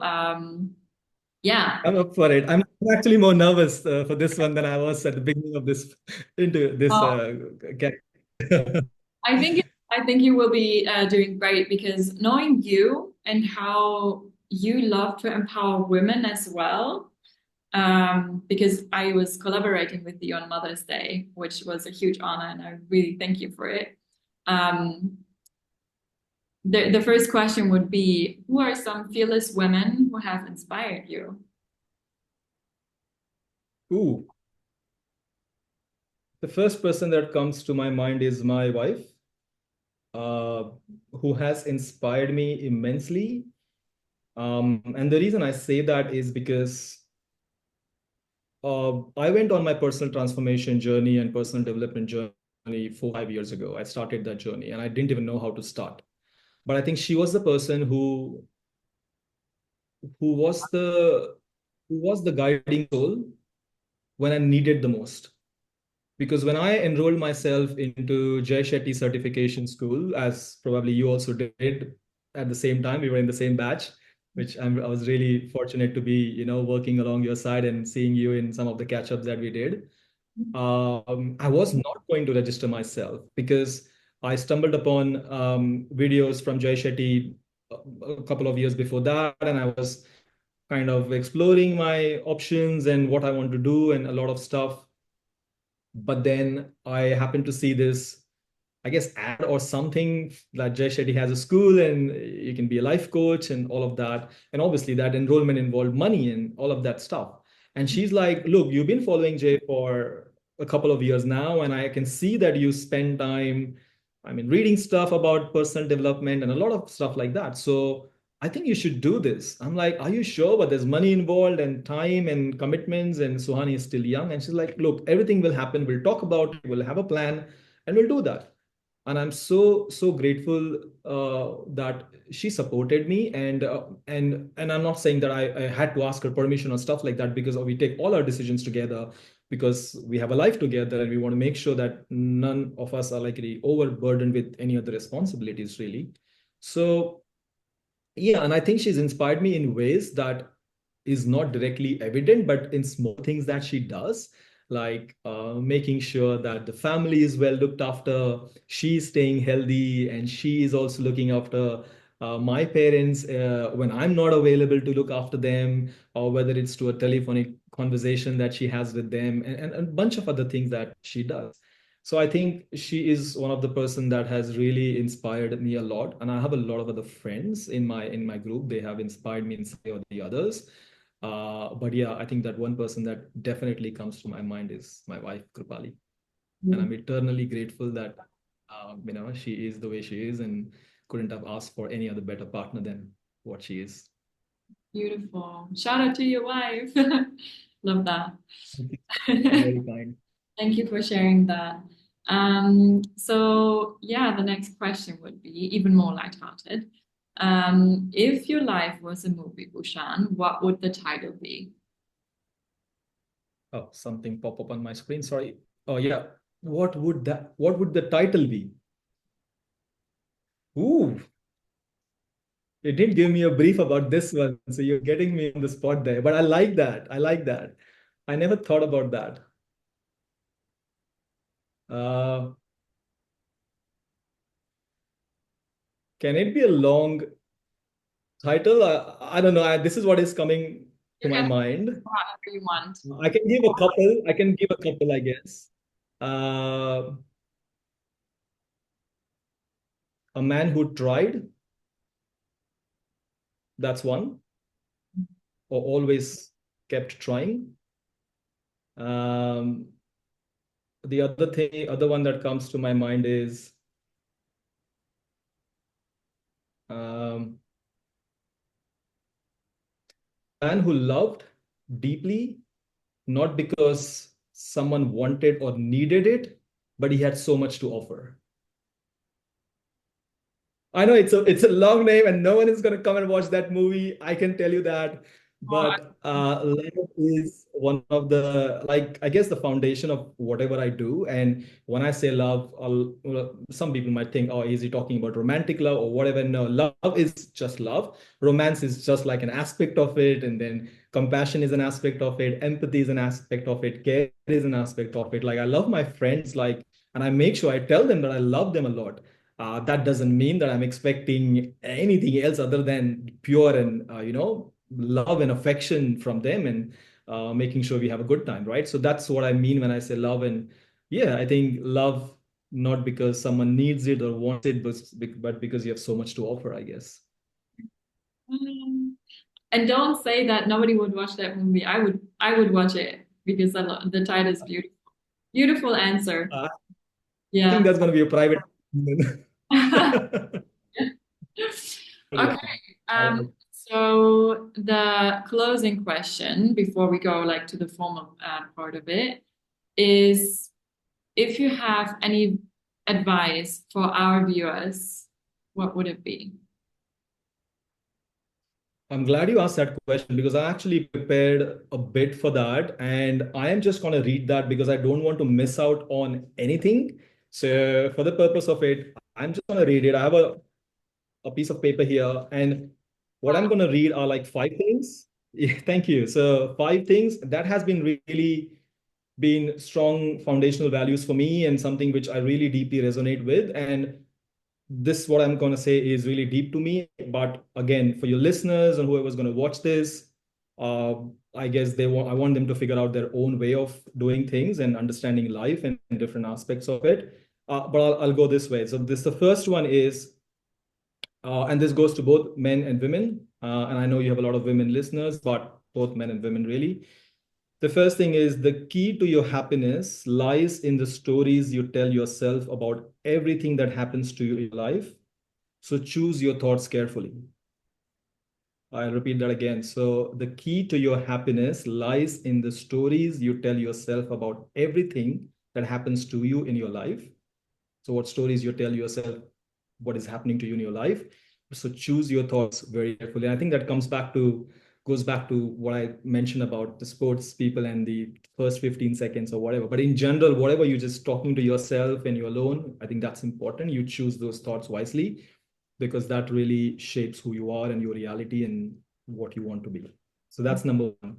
yeah, I'm up for it. I'm actually more nervous for this one than I was at the beginning of this into this well, I think I think you will be doing great because knowing you and how you love to empower women as well. Because I was collaborating with you on Mother's Day, which was a huge honor, and I really thank you for it. Um, the first question would be, who are some fearless women who have inspired you? Ooh, the first person that comes to my mind is my wife, uh, who has inspired me immensely. And the reason I say that is because I went on my personal transformation journey and personal development journey 4 5 years ago. I started that journey and I didn't even know how to start. But I think she was the person who was the who was the guiding soul when I needed the most. Because when I enrolled myself into Shetty certification school, as probably you also did at the same time, we were in the same batch, which I was really fortunate to be, working along your side and seeing you in some of the catch-ups that we did. I was not going to register myself because I stumbled upon videos from Jay Shetty a couple of years before that, and I was kind of exploring my options and what I want to do and a lot of stuff. But then I happened to see this, I guess, ad or something that Jay Shetty has a school and you can be a life coach and all of that. And obviously that enrollment involved money and all of that stuff. And she's like, look, you've been following Jay for a couple of years now, and I can see that you spend time, I mean, reading stuff about personal development and a lot of stuff like that. So I think you should do this. I'm like, are you sure? But there's money involved and time and commitments. And Suhani is still young. And she's like, look, everything will happen. We'll talk about it. We'll have a plan and we'll do that. And I'm so grateful that she supported me. And I'm not saying that I had to ask her permission or stuff like that, because we take all our decisions together because we have a life together and we want to make sure that none of us are like really overburdened with any other responsibilities really. So Yeah, and I think she's inspired me in ways that is not directly evident, but in small things that she does, like making sure that the family is well looked after, she's staying healthy, and she is also looking after my parents when I'm not available to look after them, or whether it's to a telephonic conversation that she has with them, and a bunch of other things that she does. So I think she is one of the person that has really inspired me a lot. And I have a lot of other friends in my group. They have inspired me in some way or the others. But yeah, I think that one person that definitely comes to my mind is my wife, Kripali. And I'm eternally grateful that she is the way she is and couldn't have asked for any other better partner than what she is. Beautiful. Shout out to your wife. Love that. Very kind. Thank you for sharing that. So yeah, the next question would be even more lighthearted. If your life was a movie, Bhushan, what would the title be? Oh, something pop up on my screen. Sorry. Oh yeah. What would the title be? Ooh, you didn't give me a brief about this one, so you're getting me on the spot there. But I like that. I like that. I never thought about that. Uh, can it be a long title? I don't know. This is what is coming to You my can mind. whatever you want. I can give a couple. I can give a couple, I guess. Uh, a man who tried. That's one. Or always kept trying. Um, the other one that comes to my mind is um, man who loved deeply, not because someone wanted or needed it, but he had so much to offer. I know it's a long name and no one is going to come and watch that movie. I can tell you that. Oh, But love is one of the, like, I guess the foundation of whatever I do. And when I say love, well, some people might think, oh, is he talking about romantic love or whatever? No, love is just love. Romance is just like an aspect of it. And then compassion is an aspect of it. Empathy is an aspect of it. Care is an aspect of it. Like I love my friends, like, and I make sure I tell them that I love them a lot. That doesn't mean that I'm expecting anything else other than pure and love and affection from them, and making sure we have a good time, right? So that's what I mean when I say love. And yeah, I think love not because someone needs it or wants it, but because you have so much to offer, I guess. mm. And don't say that nobody would watch that movie. I would watch it because the title is beautiful. Beautiful answer. I think Yeah. that's going to be a private. But yeah, Okay. I like. So the closing question before we go like to the formal part of it is if you have any advice for our viewers, what would it be? I'm glad you asked that question because I actually prepared a bit for that. And I am just going to read that because I don't want to miss out on anything. So, for the purpose of it, I'm just going to read it. I have a piece of paper here. And what I'm going to read are like five things. Yeah, thank you. So, five things that has been really been strong foundational values for me and something which I really deeply resonate with. And this what I'm going to say is really deep to me, but again, for your listeners and whoever's going to watch this, I guess I want them to figure out their own way of doing things and understanding life and different aspects of it. But I'll go this way. So this the first one is, and this goes to both men and women, and I know you have a lot of women listeners, but both men and women really. The first thing is the key to your happiness lies in the stories you tell yourself about everything that happens to you in life. So choose your thoughts carefully. I'll repeat that again. So the key to your happiness lies in the stories you tell yourself about everything that happens to you in your life. So what stories you tell yourself, what is happening to you in your life. So choose your thoughts very carefully. And I think that goes back to what I mentioned about the sports people and the first 15 seconds or whatever. But in general, whatever you're just talking to yourself and you're alone, I think that's important. You choose those thoughts wisely. because that really shapes who you are and your reality and what you want to be. So that's number one.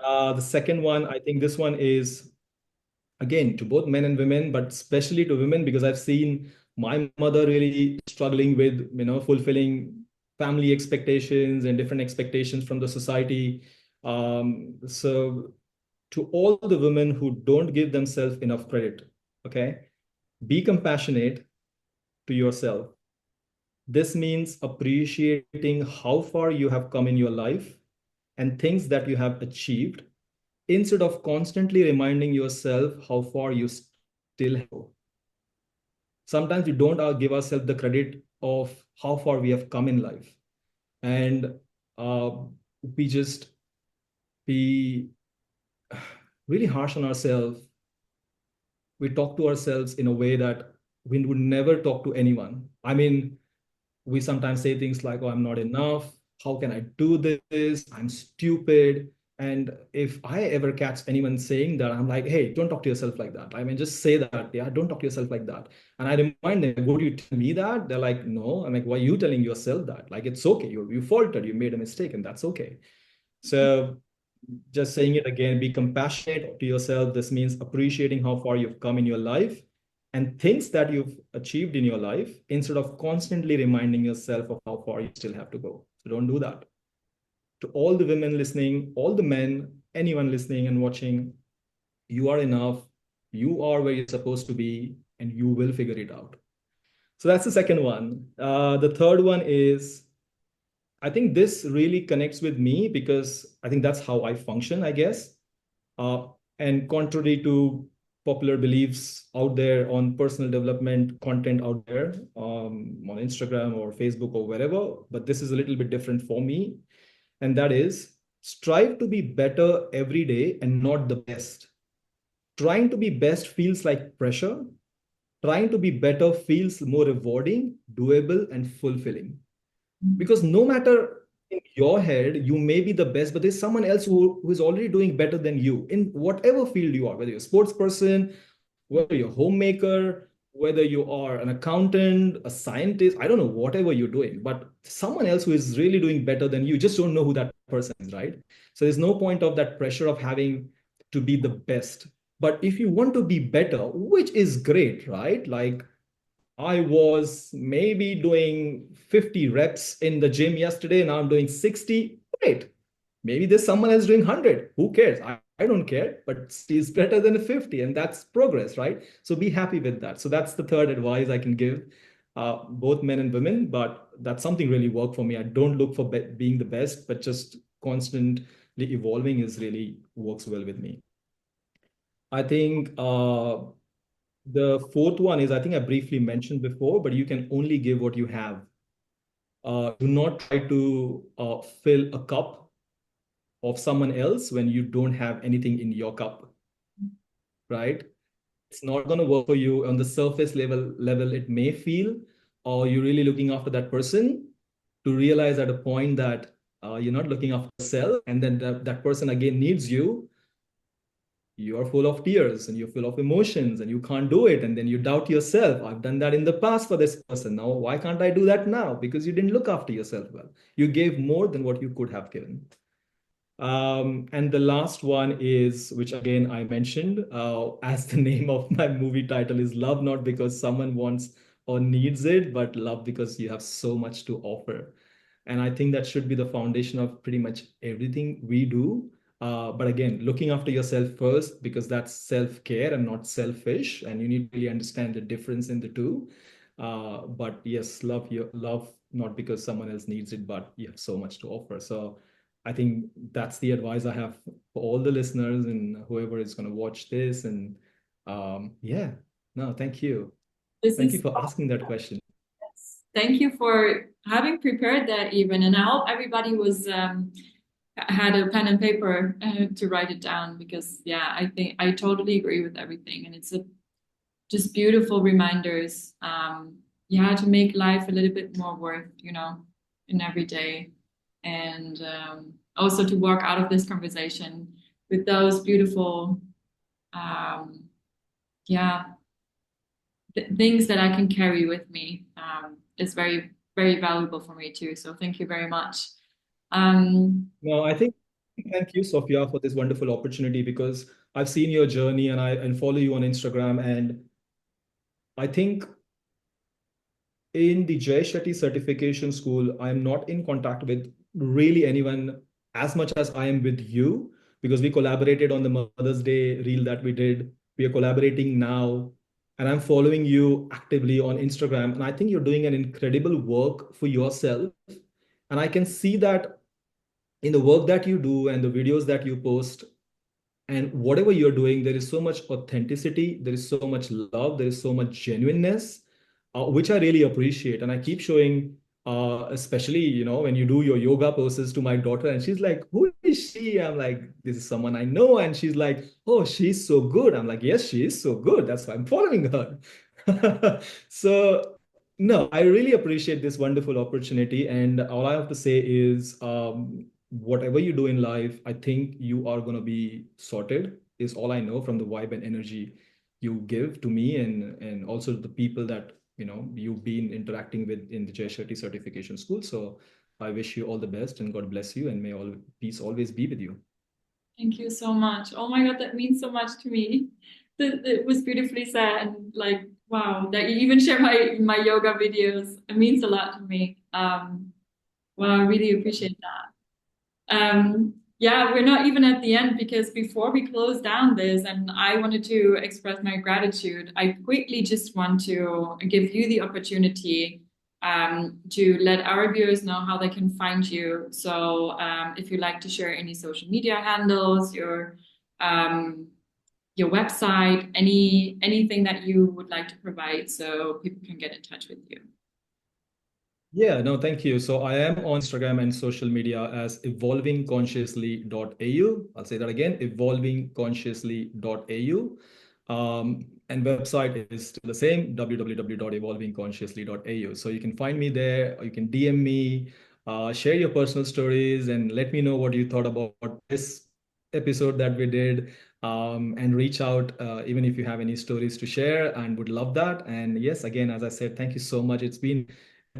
The second one, I think this one is again to both men and women, but especially to women, because I've seen my mother really struggling with, fulfilling family expectations and different expectations from the society. So to all the women who don't give themselves enough credit, okay, be compassionate to yourself. This means appreciating how far you have come in your life and things that you have achieved instead of constantly reminding yourself how far you still have to go. Sometimes we don't give ourselves the credit of how far we have come in life. And uh, we just be really harsh on ourselves. We talk to ourselves in a way that we would never talk to anyone. I mean, we sometimes say things like, oh, I'm not enough. How can I do this? I'm stupid. And if I ever catch anyone saying that, I'm like, hey, don't talk to yourself like that. I mean, just say that. Yeah, don't talk to yourself like that. And I remind them, would you tell me that? They're like, no. I'm like, why are you telling yourself that? Like, it's okay. You faltered, you made a mistake, and that's okay. So just saying it again, be compassionate to yourself. This means appreciating how far you've come in your life and things that you've achieved in your life instead of constantly reminding yourself of how far you still have to go. So don't do that. To all the women listening, all the men, anyone listening and watching, you are enough. You are where you're supposed to be, and you will figure it out. So that's the second one. The third one is I think this really connects with me because I think that's how I function, I guess. Uh, and contrary to popular beliefs out there on personal development content out there on Instagram or Facebook or wherever, but this is a little bit different for me. And that is strive to be better every day and not the best. Trying to be best feels like pressure. Trying to be better feels more rewarding, doable, and fulfilling. Because no matter in your head, you may be the best, but there's someone else who is already doing better than you in whatever field you are, whether you're a sports person, whether you're a homemaker, whether you are an accountant, a scientist, I don't know, whatever you're doing, but someone else who is really doing better than you just don't know who that person is, right? So there's no point of that pressure of having to be the best. But if you want to be better, which is great, right? Like I was maybe doing 50 reps in the gym yesterday. Now I'm doing 60. Great. Maybe there's someone else doing 100. Who cares? I don't care, but it's better than a 50. And that's progress, right? So be happy with that. So that's the third advice I can give both men and women. But that's something really worked for me. I don't look for being the best, but just constantly evolving is really works well with me. I think the fourth one is, I think I briefly mentioned before, but you can only give what you have. Do not try to fill a cup of someone else when you don't have anything in your cup, right? It's not going to work for you on the surface level. It may feel, or you're really looking after that person to realize at a point that you're not looking after yourself, and then that person again needs you. You're full of tears and you're full of emotions and you can't do it. And then you doubt yourself. I've done that in the past for this person. Now, why can't I do that now? Because you didn't look after yourself well. You gave more than what you could have given. And the last one is, which again I mentioned, as the name of my movie title is Love Not Because Someone Wants or Needs It, but love because you have so much to offer. And I think that should be the foundation of pretty much everything we do. But again, looking after yourself first, because that's self-care and not selfish. And you need to really understand the difference in the two. But yes, love not because someone else needs it, but you have so much to offer. So I think that's the advice I have for all the listeners and whoever is going to watch this. And yeah, no, thank you. This Thank you is for asking that question. Thank you for having prepared that even, and I hope everybody was had a pen and paper to write it down because yeah, I think I totally agree with everything, and it's a just beautiful reminders. Yeah, to make life a little bit more worth, in every day, and also to work out of this conversation with those beautiful, um, yeah, things that I can carry with me is very very valuable for me too. So thank you very much. Um, No, I think thank you, Sophia, for this wonderful opportunity because I've seen your journey and I follow you on Instagram. And I think in the Jay Shetty certification school, I'm not in contact with really anyone as much as I am with you because we collaborated on the Mother's Day reel that we did. We are collaborating now, and I'm following you actively on Instagram. And I think you're doing an incredible work for yourself. And I can see that in the work that you do and the videos that you post, and whatever you're doing, there is so much authenticity, there is so much love, there is so much genuineness, which I really appreciate. And I keep showing, especially, when you do your yoga poses to my daughter, and she's like, who is she? I'm like, this is someone I know. And she's like, oh, she's so good. I'm like, yes, she is so good. That's why I'm following her. So, no, I really appreciate this wonderful opportunity. And all I have to say is, whatever you do in life, I think you are going to be sorted, is all I know from the vibe and energy you give to me and also the people that you've been interacting with in the Jay Shetty certification school. So I wish you all the best and God bless you and may all peace always be with you. Thank you so much. Oh my God, that means so much to me. It was beautifully said, and like, wow, that you even share my yoga videos. It means a lot to me. Well, I really appreciate that. Yeah, we're not even at the end because before we close down this, and I wanted to express my gratitude, I quickly just want to give you the opportunity to let our viewers know how they can find you. So if you'd like to share any social media handles, um, your website, anything that you would like to provide so people can get in touch with you. Yeah, no, thank you. So I am on Instagram and social media as evolvingconsciously.au. I'll say that again, evolvingconsciously.au. And website is still the same, www.evolvingconsciously.au. So you can find me there, or you can DM me, share your personal stories, and let me know what you thought about this episode that we did. And reach out even if you have any stories to share, and would love that. And yes, again, as I said, thank you so much. It's been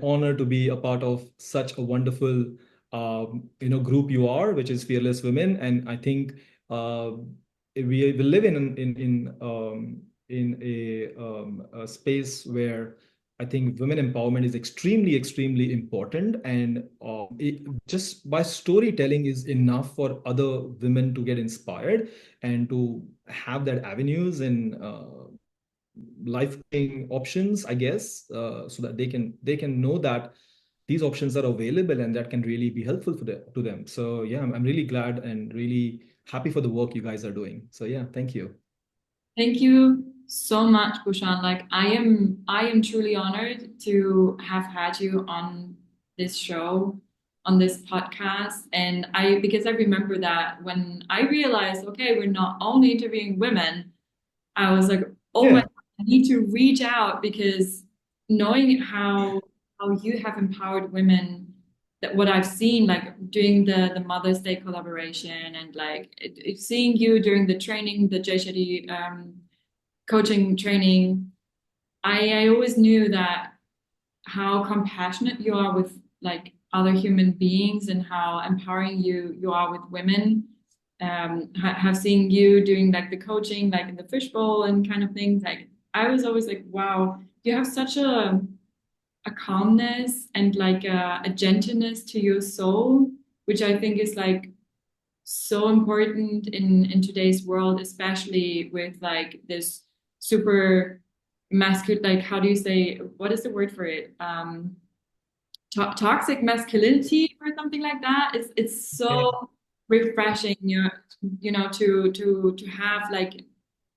honor to be a part of such a wonderful group you are, which is Fearless Women. And I think we live in a space where I think women empowerment is extremely, extremely important. And just by storytelling is enough for other women to get inspired and to have that avenues and life options, I guess, so that they can know that these options are available and that can really be helpful to them. So yeah, I'm really glad and really happy for the work you guys are doing. So yeah, thank you. Thank you so much, Bhushan. Like I am truly honored to have had you on this show, on this podcast. And because I remember that when I realized, okay, we're not only interviewing women, I was like, oh my Yeah, God, I need to reach out because knowing how you have empowered women, that what I've seen, like doing the Mother's Day collaboration and like seeing you during the training, the JSHD coaching training, I always knew that how compassionate you are with like other human beings and how empowering you are with women. Have seen you doing like the coaching, like in the fishbowl and kind of things. Like I was always like, wow, you have such a calmness and like a gentleness to your soul, which I think is like so important in today's world, especially with like this super masculine, like how do you say, what is the word for it? Toxic masculinity or something like that. It's yeah, so refreshing, to have like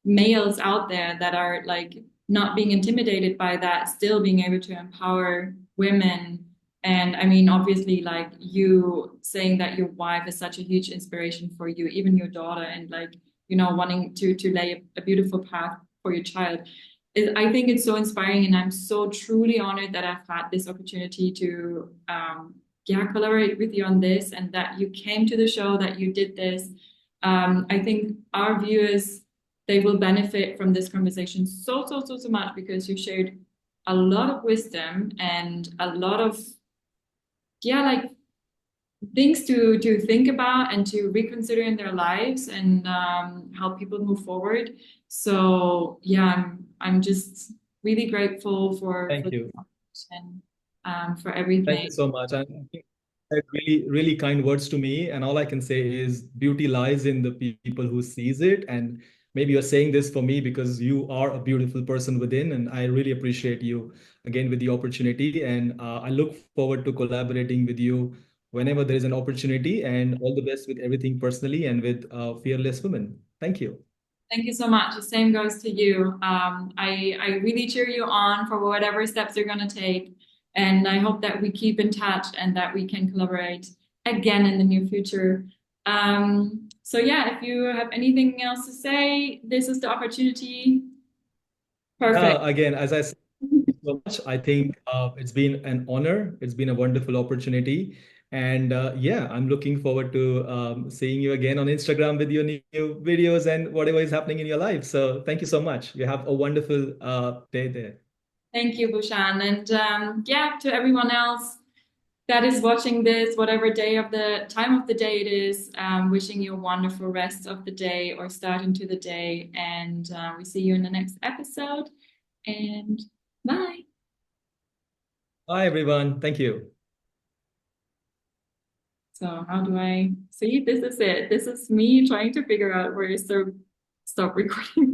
males out there that are like not being intimidated by that, still being able to empower women. And I mean, obviously, like you saying that your wife is such a huge inspiration for you, even your daughter, and like, wanting to lay a beautiful path for your child. I think it's so inspiring, and I'm so truly honored that I've had this opportunity to, yeah, collaborate with you on this, and that you came to the show, that you did this. I think our viewers, they will benefit from this conversation so much because you shared a lot of wisdom and a lot of, yeah, like things to think about and to reconsider in their lives and help people move forward. So yeah, I'm just really grateful for Thank this you. conversation, for Thank you everything. so much. And you said really, really kind words to me. And all I can say is beauty lies in the people who sees it. And maybe you're saying this for me because you are a beautiful person within. And I really appreciate you again with the opportunity. And I look forward to collaborating with you whenever there is an opportunity. And all the best with everything personally and with Fearless Women. Thank you. Thank you so much. The same goes to you. I really cheer you on for whatever steps you're going to take. And I hope that we keep in touch and that we can collaborate again in the near future. So, yeah, if you have anything else to say, this is the opportunity. Perfect. Again, as I said, thank you so much. I think it's been an honor. It's been a wonderful opportunity. And yeah, I'm looking forward to seeing you again on Instagram with your new videos and whatever is happening in your life. So thank you so much. You have a wonderful day there. Thank you, Bhushan. And yeah, to everyone else that is watching this, whatever day of the time of the day it is, wishing you a wonderful rest of the day or start into the day. And we see you in the next episode. And bye. Bye, everyone. Thank you. So how do I see? This is it. This is me trying to figure out where is the stop recording button.